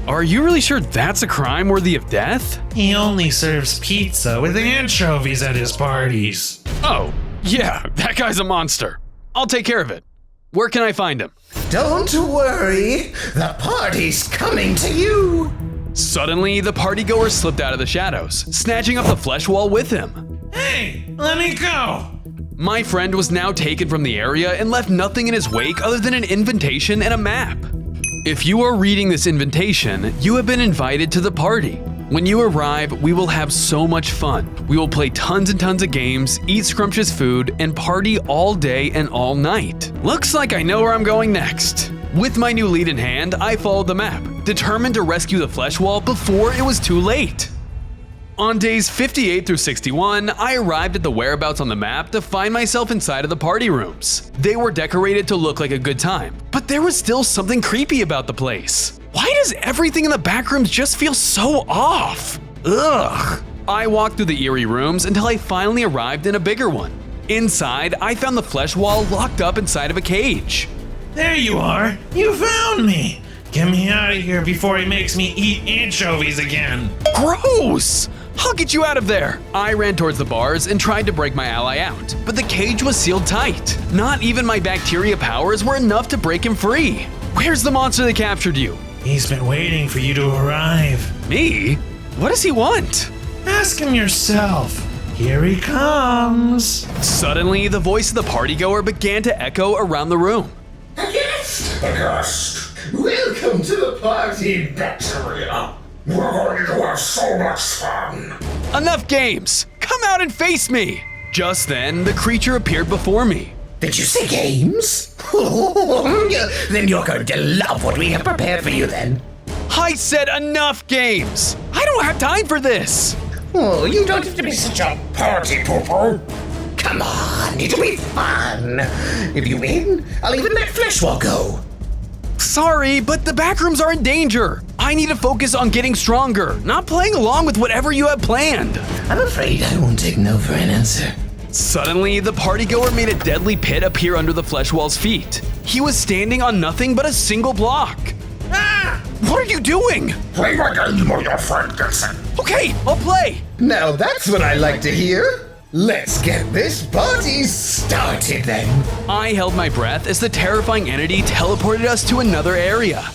Are you really sure that's a crime worthy of death? He only serves pizza with anchovies at his parties. Oh, yeah, that guy's a monster. I'll take care of it. Where can I find him? Don't worry, the party's coming to you. Suddenly, the partygoer slipped out of the shadows, snatching up the flesh wall with him. Hey, let me go! My friend was now taken from the area and left nothing in his wake other than an invitation and a map. If you are reading this invitation, you have been invited to the party. When you arrive, we will have so much fun. We will play tons and tons of games, eat scrumptious food, and party all day and all night. Looks like I know where I'm going next. With my new lead in hand, I followed the map, determined to rescue the flesh wall before it was too late. On days 58 through 61, I arrived at the whereabouts on the map to find myself inside of the party rooms. They were decorated to look like a good time, but there was still something creepy about the place. Why does everything in the back rooms just feel so off? Ugh. I walked through the eerie rooms until I finally arrived in a bigger one. Inside, I found the flesh wall locked up inside of a cage. There you are! You found me! Get me out of here before he makes me eat anchovies again! Gross! I'll get you out of there! I ran towards the bars and tried to break my ally out, but the cage was sealed tight. Not even my bacteria powers were enough to break him free. Where's the monster that captured you? He's been waiting for you to arrive. Me? What does he want? Ask him yourself. Here he comes. Suddenly, the voice of the partygoer began to echo around the room. A guest! Welcome to the party, bacteria. We're going to have so much fun. Enough games! Come out and face me! Just then, the creature appeared before me. Did you say games? Then you're going to love what we have prepared for you then. I said enough games! I don't have time for this! Oh, you don't have to be such a party pooper. Come on, it'll be fun. If you win, I'll even let flesh wall go. Sorry, but the backrooms are in danger. I need to focus on getting stronger, not playing along with whatever you have planned. I'm afraid I won't take no for an answer. Suddenly, the partygoer made a deadly pit appear under the flesh wall's feet. He was standing on nothing but a single block. Ah! What are you doing? Play my game or your friend gets it. Okay, I'll play. Now that's what I like to hear. Let's get this party started then. I held my breath as the terrifying entity teleported us to another area.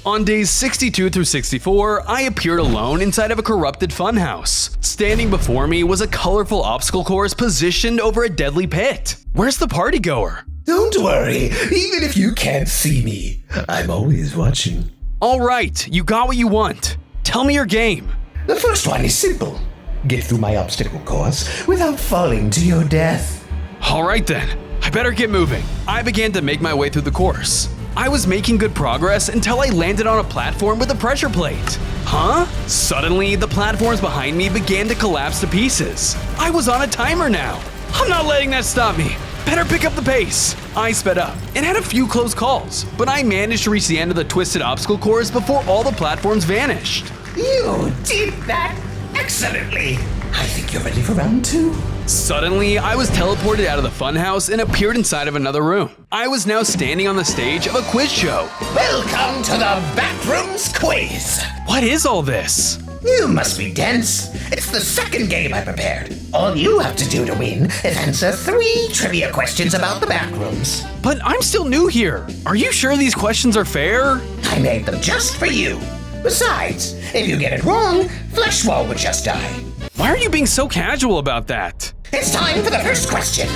On days 62 through 64, I appeared alone inside of a corrupted funhouse. Standing before me was a colorful obstacle course positioned over a deadly pit. Where's the partygoer? Don't worry, even if you can't see me, I'm always watching. All right, you got what you want. Tell me your game. The first one is simple. Get through my obstacle course without falling to your death. All right then, I better get moving. I began to make my way through the course. I was making good progress until I landed on a platform with a pressure plate. Huh? Suddenly, the platforms behind me began to collapse to pieces. I was on a timer now. I'm not letting that stop me. Better pick up the pace. I sped up and had a few close calls, but I managed to reach the end of the twisted obstacle course before all the platforms vanished. You did that excellently. I think you're ready for round 2. Suddenly, I was teleported out of the funhouse and appeared inside of another room. I was now standing on the stage of a quiz show. Welcome to the Backrooms Quiz. What is all this? You must be dense. It's the second game I prepared. All you have to do to win is answer 3 trivia questions about the backrooms. But I'm still new here. Are you sure these questions are fair? I made them just for you. Besides, if you get it wrong, Flesh Wall would just die. Why are you being so casual about that? It's time for the first question.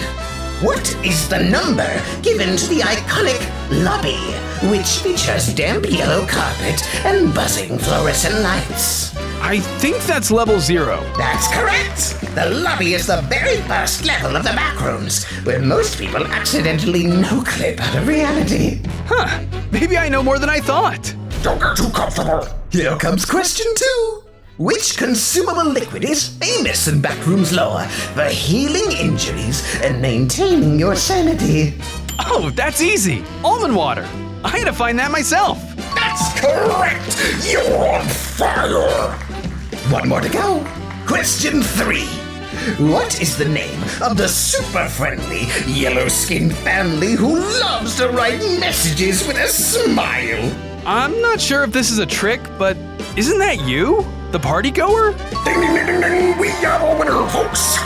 What is the number given to the iconic lobby, which features damp yellow carpet and buzzing fluorescent lights? I think that's level 0. That's correct! The lobby is the very first level of the backrooms, where most people accidentally no-clip out of reality. Huh, maybe I know more than I thought. Don't get too comfortable. Here comes question 2. Which consumable liquid is famous in Backrooms lore for healing injuries and maintaining your sanity? Oh, that's easy. Almond water. I had to find that myself. That's correct! You're on fire! One more to go. Question 3. What is the name of the super-friendly, yellow-skinned family who loves to write messages with a smile? I'm not sure if this is a trick, but isn't that you? The party goer? Ding, ding, ding, ding, ding. We have a winner, folks.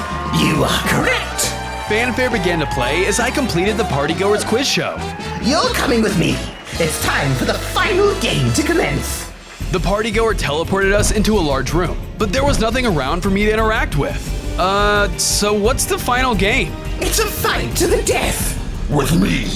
You are correct. Fanfare began to play as I completed the party goer's quiz show. You're coming with me. It's time for the final game to commence. The party goer teleported us into a large room, but there was nothing around for me to interact with. So what's the final game? It's a fight to the death. With me.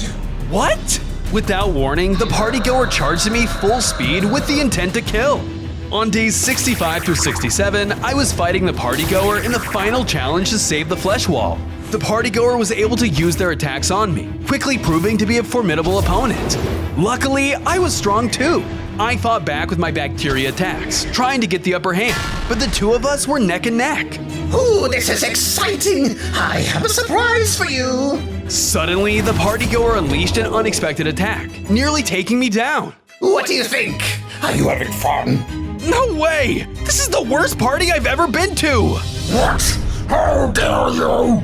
What? Without warning, the party goer charged at me full speed with the intent to kill. On days 65 through 67, I was fighting the party goer in the final challenge to save the flesh wall. The party goer was able to use their attacks on me, quickly proving to be a formidable opponent. Luckily, I was strong too. I fought back with my bacteria attacks, trying to get the upper hand, but the two of us were neck and neck. Ooh, this is exciting! I have a surprise for you! Suddenly, the party goer unleashed an unexpected attack, nearly taking me down. What do you think? Are you having fun? No way! This is the worst party I've ever been to! What? How dare you!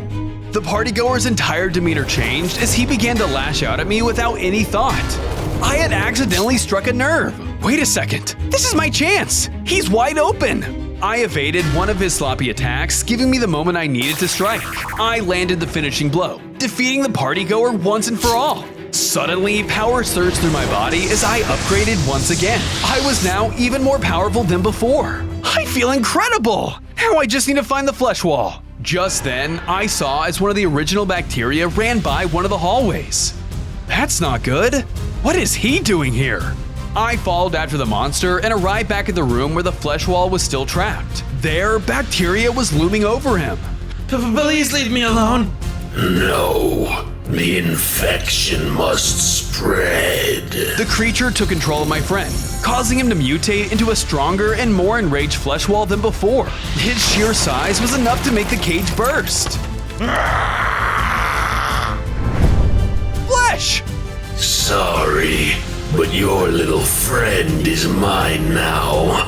The party goer's entire demeanor changed as he began to lash out at me without any thought. I had accidentally struck a nerve. Wait a second, this is my chance! He's wide open! I evaded one of his sloppy attacks, giving me the moment I needed to strike. I landed the finishing blow, defeating the party goer once and for all. Suddenly, power surged through my body as I upgraded once again. I was now even more powerful than before. I feel incredible! Now I just need to find the flesh wall. Just then, I saw as one of the original bacteria ran by one of the hallways. That's not good. What is he doing here? I followed after the monster and arrived back at the room where the flesh wall was still trapped. There, bacteria was looming over him. Please leave me alone. No, the infection must spread. The creature took control of my friend, causing him to mutate into a stronger and more enraged flesh wall than before. His sheer size was enough to make the cage burst. Flesh! Sorry, but your little friend is mine now.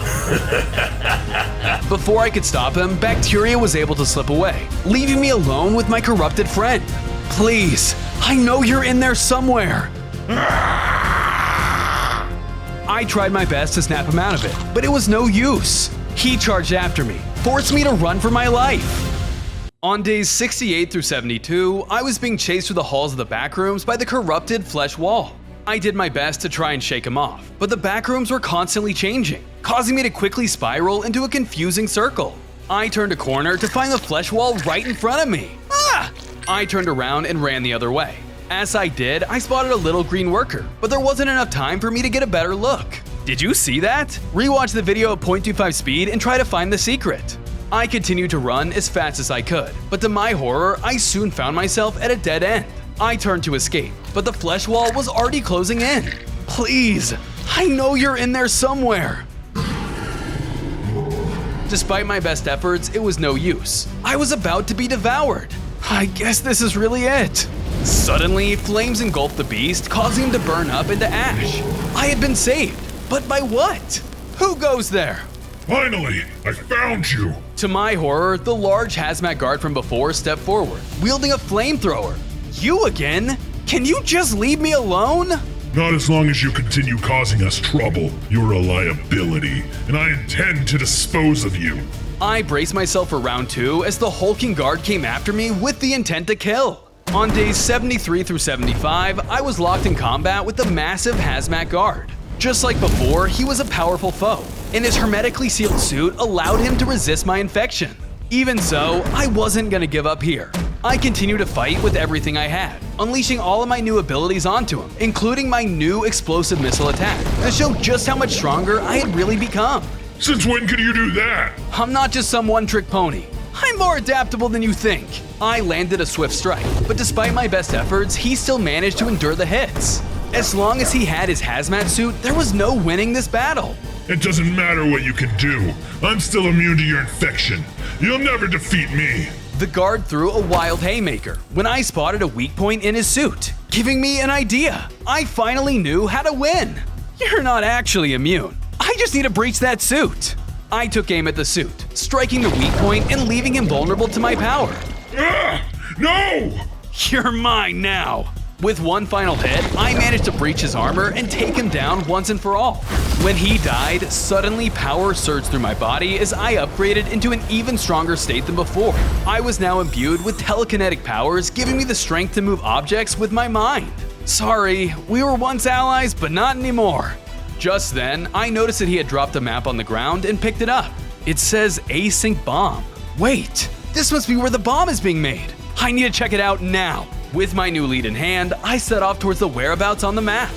Before I could stop him, bacteria was able to slip away, leaving me alone with my corrupted friend. Please, I know you're in there somewhere. I tried my best to snap him out of it, but it was no use. He charged after me, forced me to run for my life. On days 68 through 72, I was being chased through the halls of the backrooms by the corrupted flesh wall. I did my best to try and shake him off, but the backrooms were constantly changing, causing me to quickly spiral into a confusing circle. I turned a corner to find the flesh wall right in front of me. I turned around and ran the other way. As I did, I spotted a little green worker, but there wasn't enough time for me to get a better look. Did you see that? Rewatch the video at 0.25 speed and try to find the secret. I continued to run as fast as I could, but to my horror, I soon found myself at a dead end. I turned to escape, but the flesh wall was already closing in. Please, I know you're in there somewhere. Despite my best efforts, it was no use. I was about to be devoured. I guess this is really it. Suddenly, flames engulfed the beast, causing him to burn up into ash. I had been saved, but by what? Who goes there? Finally, I found you! To my horror, the large hazmat guard from before stepped forward, wielding a flamethrower. You again? Can you just leave me alone? Not as long as you continue causing us trouble. You're a liability, and I intend to dispose of you. I braced myself for round 2 as the hulking guard came after me with the intent to kill. On days 73 through 75, I was locked in combat with the massive hazmat guard. Just like before, he was a powerful foe, and his hermetically sealed suit allowed him to resist my infection. Even so, I wasn't gonna give up here. I continued to fight with everything I had, unleashing all of my new abilities onto him, including my new explosive missile attack, to show just how much stronger I had really become. Since when can you do that? I'm not just some one-trick pony. I'm more adaptable than you think. I landed a swift strike, but despite my best efforts, he still managed to endure the hits. As long as he had his hazmat suit, there was no winning this battle. It doesn't matter what you can do. I'm still immune to your infection. You'll never defeat me. The guard threw a wild haymaker when I spotted a weak point in his suit, giving me an idea. I finally knew how to win. You're not actually immune. I just need to breach that suit. I took aim at the suit, striking the weak point and leaving him vulnerable to my power. No! You're mine now! With one final hit, I managed to breach his armor and take him down once and for all. When he died, suddenly power surged through my body as I upgraded into an even stronger state than before. I was now imbued with telekinetic powers, giving me the strength to move objects with my mind. Sorry, we were once allies, but not anymore. Just then, I noticed that he had dropped a map on the ground and picked it up. It says Async Bomb. Wait, this must be where the bomb is being made. I need to check it out now. With my new lead in hand, I set off towards the whereabouts on the map.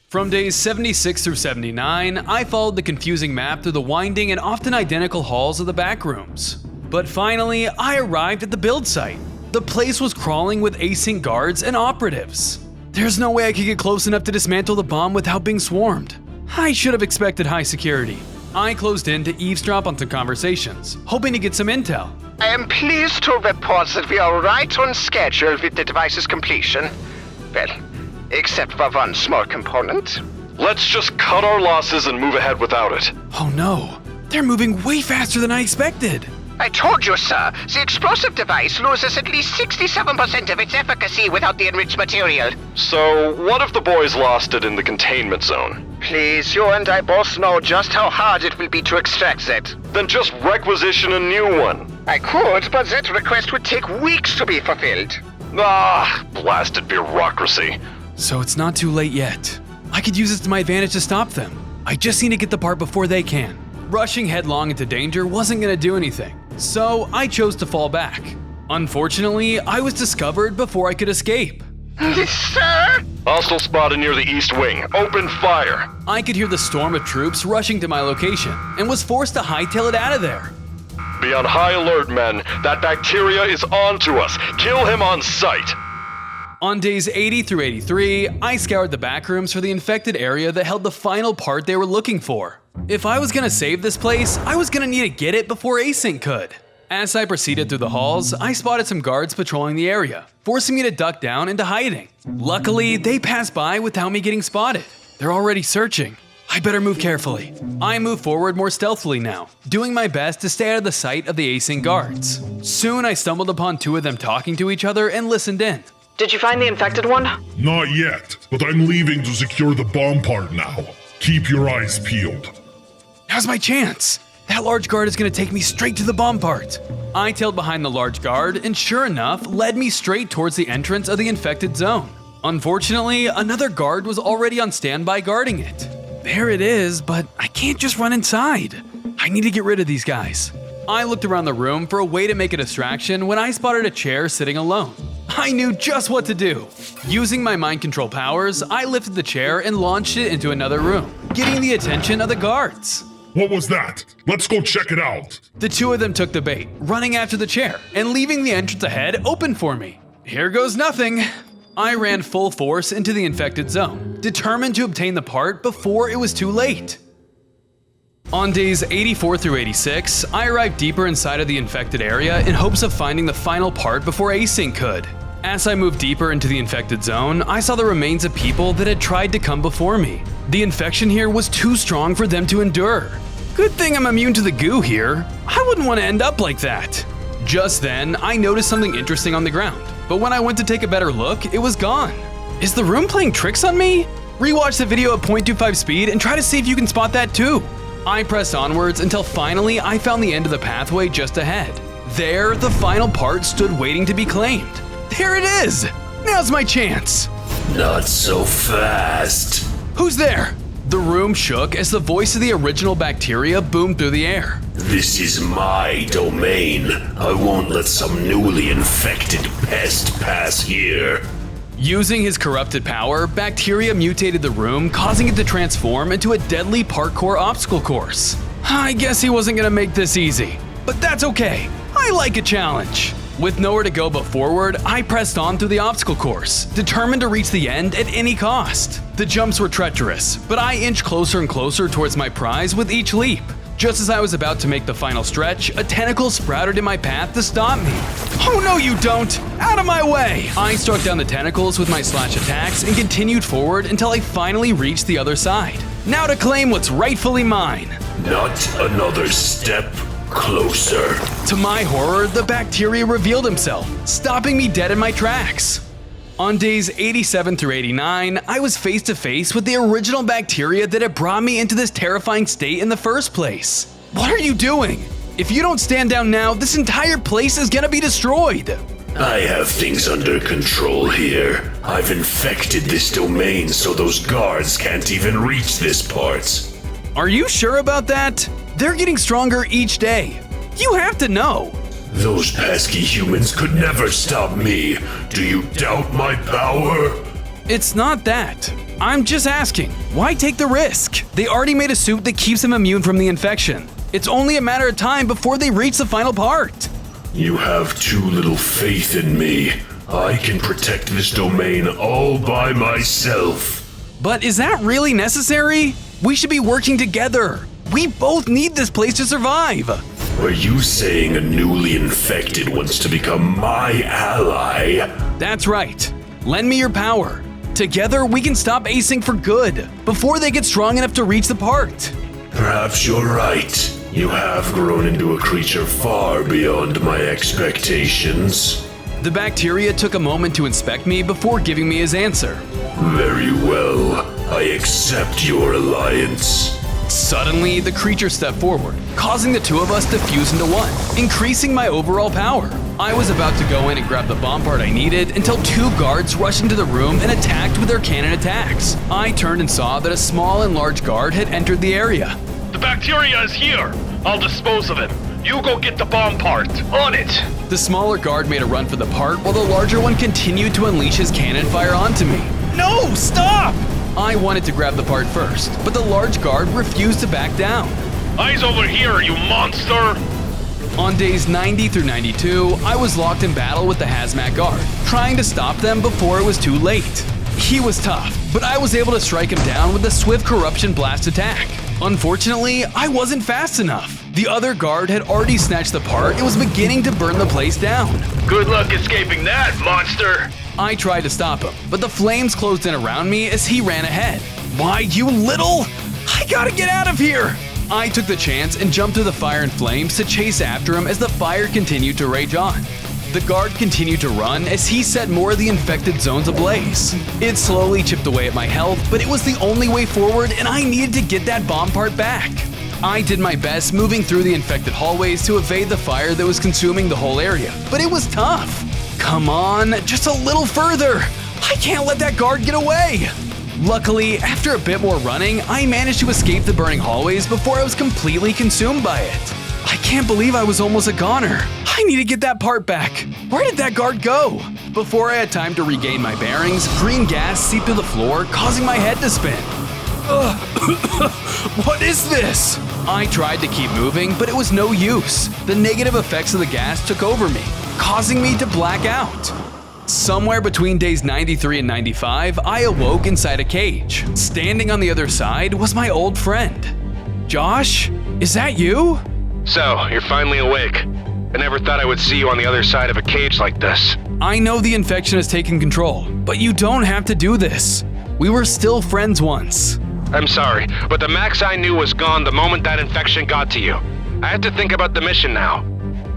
From days 76 through 79, I followed the confusing map through the winding and often identical halls of the back rooms. But finally, I arrived at the build site. The place was crawling with async guards and operatives. There's no way I could get close enough to dismantle the bomb without being swarmed. I should have expected high security. I closed in to eavesdrop on some conversations, hoping to get some intel. I am pleased to report that we are right on schedule with the device's completion. Well, except for one small component. Let's just cut our losses and move ahead without it. Oh no, they're moving way faster than I expected. I told you, sir, the explosive device loses at least 67% of its efficacy without the enriched material. So, what if the boys lost it in the containment zone? Please, you and I both know just how hard it will be to extract that. Then just requisition a new one. I could, but that request would take weeks to be fulfilled. Ah, blasted bureaucracy. So it's not too late yet. I could use this to my advantage to stop them. I just need to get the part before they can. Rushing headlong into danger wasn't gonna do anything, so I chose to fall back. Unfortunately, I was discovered before I could escape. Sir? Hostile spotted near the east wing. Open fire. I could hear the storm of troops rushing to my location and was forced to hightail it out of there. Be on high alert, men. That bacteria is on to us. Kill him on sight. On days 80 through 83, I scoured the backrooms for the infected area that held the final part they were looking for. If I was gonna save this place, I was gonna need to get it before Async could. As I proceeded through the halls, I spotted some guards patrolling the area, forcing me to duck down into hiding. Luckily, they passed by without me getting spotted. They're already searching. I better move carefully. I move forward more stealthily now, doing my best to stay out of the sight of the Async guards. Soon I stumbled upon two of them talking to each other and listened in. Did you find the infected one? Not yet, but I'm leaving to secure the bomb part now. Keep your eyes peeled. Now's my chance. That large guard is gonna take me straight to the bomb part. I tailed behind the large guard and sure enough, led me straight towards the entrance of the infected zone. Unfortunately, another guard was already on standby guarding it. There it is, but I can't just run inside. I need to get rid of these guys. I looked around the room for a way to make a distraction when I spotted a chair sitting alone. I knew just what to do. Using my mind control powers, I lifted the chair and launched it into another room, getting the attention of the guards. What was that? Let's go check it out. The two of them took the bait, running after the chair and leaving the entrance ahead open for me. Here goes nothing. I ran full force into the infected zone, determined to obtain the part before it was too late. On days 84 through 86, I arrived deeper inside of the infected area in hopes of finding the final part before Async could. As I moved deeper into the infected zone, I saw the remains of people that had tried to come before me. The infection here was too strong for them to endure. Good thing I'm immune to the goo here. I wouldn't want to end up like that. Just then, I noticed something interesting on the ground, but when I went to take a better look, it was gone. Is the room playing tricks on me? Rewatch the video at 0.25 speed and try to see if you can spot that too. I pressed onwards until finally I found the end of the pathway just ahead. There, the final part stood waiting to be claimed. There it is! Now's my chance! Not so fast. Who's there? The room shook as the voice of the original bacteria boomed through the air. This is my domain. I won't let some newly infected pest pass here. Using his corrupted power, bacteria mutated the room, causing it to transform into a deadly parkour obstacle course. I guess he wasn't gonna make this easy, but that's okay. I like a challenge. With nowhere to go but forward, I pressed on through the obstacle course, determined to reach the end at any cost. The jumps were treacherous, but I inched closer and closer towards my prize with each leap. Just as I was about to make the final stretch, a tentacle sprouted in my path to stop me. Oh no you don't! Out of my way! I struck down the tentacles with my slash attacks and continued forward until I finally reached the other side. Now to claim what's rightfully mine. Not another step closer. To my horror, the bacteria revealed himself, stopping me dead in my tracks. On days 87 through 89, I was face to face with the original bacteria that had brought me into this terrifying state in the first place. What are you doing? If you don't stand down now, this entire place is gonna be destroyed. I have things under control here. I've infected this domain so those guards can't even reach this part. Are you sure about that? They're getting stronger each day. You have to know. Those pesky humans could never stop me. Do you doubt my power? It's not that. I'm just asking, why take the risk? They already made a suit that keeps them immune from the infection. It's only a matter of time before they reach the final part. You have too little faith in me. I can protect this domain all by myself. But is that really necessary? We should be working together. We both need this place to survive. Are you saying a newly infected wants to become my ally? That's right. Lend me your power. Together, we can stop acing for good, before they get strong enough to reach the part. Perhaps you're right. You have grown into a creature far beyond my expectations. The bacteria took a moment to inspect me before giving me his answer. Very well. I accept your alliance. Suddenly, the creature stepped forward, causing the two of us to fuse into one, increasing my overall power. I was about to go in and grab the bomb part I needed until two guards rushed into the room and attacked with their cannon attacks. I turned and saw that a small and large guard had entered the area. The bacteria is here. I'll dispose of him. You go get the bomb part. On it. The smaller guard made a run for the part while the larger one continued to unleash his cannon fire onto me. No, stop! I wanted to grab the part first, but the large guard refused to back down. Eyes over here, you monster! On days 90 through 92, I was locked in battle with the hazmat guard, trying to stop them before it was too late. He was tough, but I was able to strike him down with a swift corruption blast attack. Unfortunately, I wasn't fast enough. The other guard had already snatched the part and was beginning to burn the place down. Good luck escaping that, monster! I tried to stop him, but the flames closed in around me as he ran ahead. Why, you little... I gotta get out of here! I took the chance and jumped through the fire and flames to chase after him as the fire continued to rage on. The guard continued to run as he set more of the infected zones ablaze. It slowly chipped away at my health, but it was the only way forward and I needed to get that bomb part back. I did my best moving through the infected hallways to evade the fire that was consuming the whole area, but it was tough. Come on, just a little further. I can't let that guard get away. Luckily, after a bit more running, I managed to escape the burning hallways before I was completely consumed by it. I can't believe I was almost a goner. I need to get that part back. Where did that guard go? Before I had time to regain my bearings, green gas seeped through the floor, causing my head to spin. What is this? I tried to keep moving, but it was no use. The negative effects of the gas took over me, causing me to black out. Somewhere between days 93 and 95, I awoke inside a cage. Standing on the other side was my old friend. Josh, is that you? So, you're finally awake. I never thought I would see you on the other side of a cage like this. I know the infection has taken control, but you don't have to do this. We were still friends once. I'm sorry, but the Max I knew was gone the moment that infection got to you. I have to think about the mission now.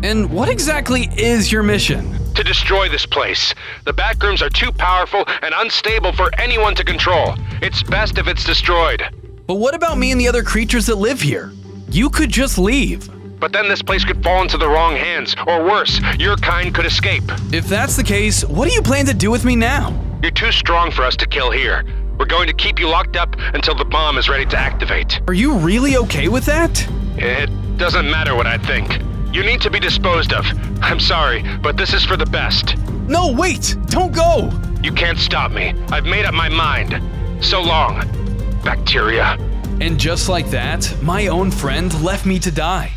And what exactly is your mission? To destroy this place. The backrooms are too powerful and unstable for anyone to control. It's best if it's destroyed. But what about me and the other creatures that live here? You could just leave. But then this place could fall into the wrong hands, or worse, your kind could escape. If that's the case, what do you plan to do with me now? You're too strong for us to kill here. We're going to keep you locked up until the bomb is ready to activate. Are you really okay with that? It doesn't matter what I think. You need to be disposed of. I'm sorry, but this is for the best. No, wait! Don't go! You can't stop me. I've made up my mind. So long, bacteria. And just like that, my own friend left me to die.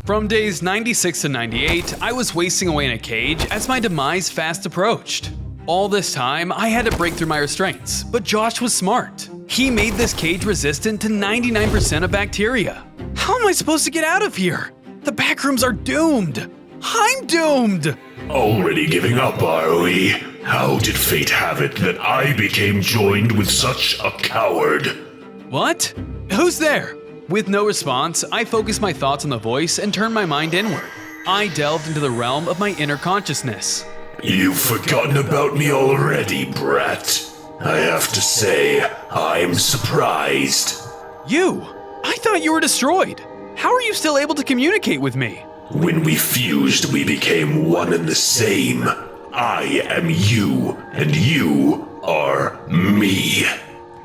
From days 96 to 98, I was wasting away in a cage as my demise fast approached. All this time, I had to break through my restraints, but Josh was smart. He made this cage resistant to 99% of bacteria. How am I supposed to get out of here? The backrooms are doomed. I'm doomed. Already giving up, are we? How did fate have it that I became joined with such a coward? What? Who's there? With no response, I focused my thoughts on the voice and turned my mind inward. I delved into the realm of my inner consciousness. You've forgotten about me already, brat. I have to say, I'm surprised. You? I thought you were destroyed. How are you still able to communicate with me? When we fused, we became one and the same. I am you, and you are me.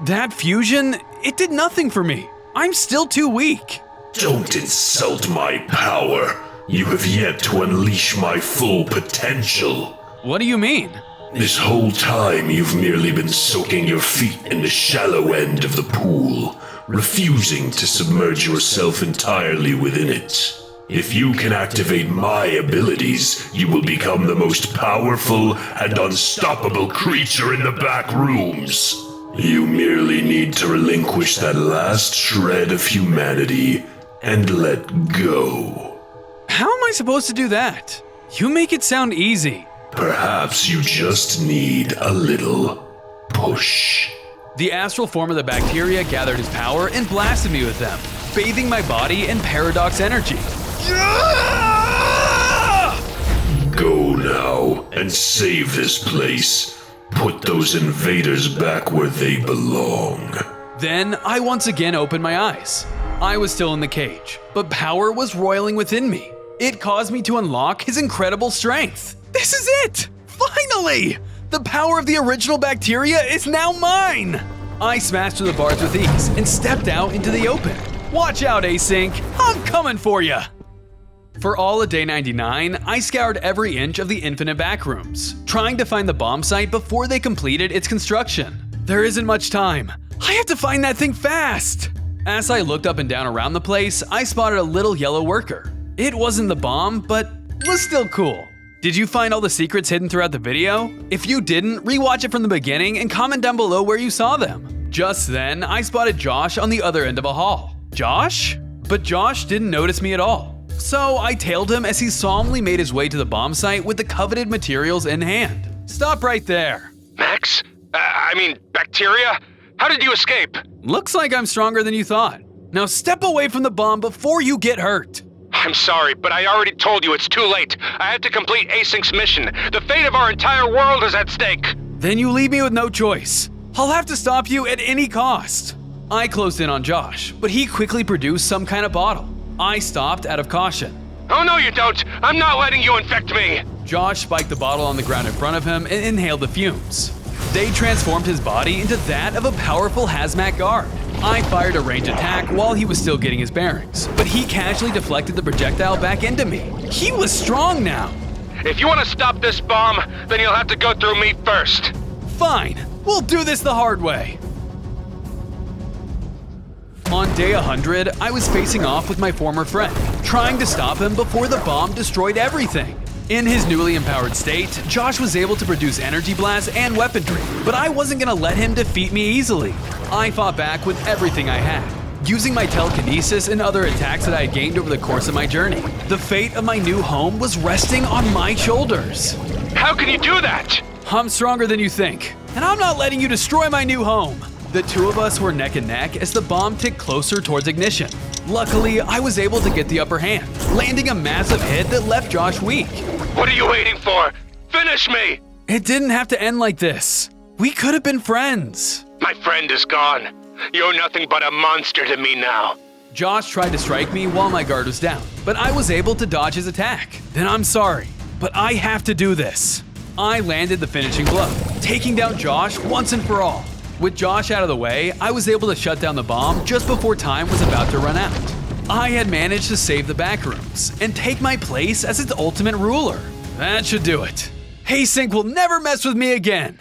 That fusion, it did nothing for me. I'm still too weak. Don't insult my power. You have yet to unleash my full potential. What do you mean? This whole time, you've merely been soaking your feet in the shallow end of the pool, refusing to submerge yourself entirely within it. If you can activate my abilities, you will become the most powerful and unstoppable creature in the back rooms. You merely need to relinquish that last shred of humanity and let go. How am I supposed to do that? You make it sound easy. Perhaps you just need a little push. The astral form of the bacteria gathered his power and blasted me with them, bathing my body in paradox energy. Go now and save this place. Put those invaders back where they belong. Then I once again opened my eyes. I was still in the cage, but power was roiling within me. It caused me to unlock his incredible strength. This is it! Finally! The power of the original bacteria is now mine! I smashed through the bars with ease and stepped out into the open. Watch out, Async! I'm coming for ya! For all of day 99, I scoured every inch of the infinite backrooms, trying to find the bomb site before they completed its construction. There isn't much time. I have to find that thing fast! As I looked up and down around the place, I spotted a little yellow worker. It wasn't the bomb, but was still cool. Did you find all the secrets hidden throughout the video? If you didn't, rewatch it from the beginning and comment down below where you saw them. Just then, I spotted Josh on the other end of a hall. Josh? But Josh didn't notice me at all. So I tailed him as he solemnly made his way to the bomb site with the coveted materials in hand. Stop right there. Max? Bacteria? How did you escape? Looks like I'm stronger than you thought. Now step away from the bomb before you get hurt. I'm sorry, but I already told you it's too late. I have to complete Async's mission. The fate of our entire world is at stake. Then you leave me with no choice. I'll have to stop you at any cost. I closed in on Josh, but he quickly produced some kind of bottle. I stopped out of caution. Oh no you don't! I'm not letting you infect me! Josh spiked the bottle on the ground in front of him and inhaled the fumes. They transformed his body into that of a powerful hazmat guard. I fired a range attack while he was still getting his bearings, but he casually deflected the projectile back into me. He was strong now. If you want to stop this bomb, then you'll have to go through me first. Fine, we'll do this the hard way. On day 100, I was facing off with my former friend, trying to stop him before the bomb destroyed everything. In his newly empowered state, Josh was able to produce energy blasts and weaponry, but I wasn't gonna let him defeat me easily. I fought back with everything I had, using my telekinesis and other attacks that I had gained over the course of my journey. The fate of my new home was resting on my shoulders. How can you do that? I'm stronger than you think, and I'm not letting you destroy my new home. The two of us were neck and neck as the bomb ticked closer towards ignition. Luckily, I was able to get the upper hand, landing a massive hit that left Josh weak. What are you waiting for? Finish me! It didn't have to end like this. We could have been friends. My friend is gone. You're nothing but a monster to me now. Josh tried to strike me while my guard was down, but I was able to dodge his attack. Then I'm sorry, but I have to do this. I landed the finishing blow, taking down Josh once and for all. With Josh out of the way, I was able to shut down the bomb just before time was about to run out. I had managed to save the backrooms and take my place as its ultimate ruler. That should do it. Async will never mess with me again.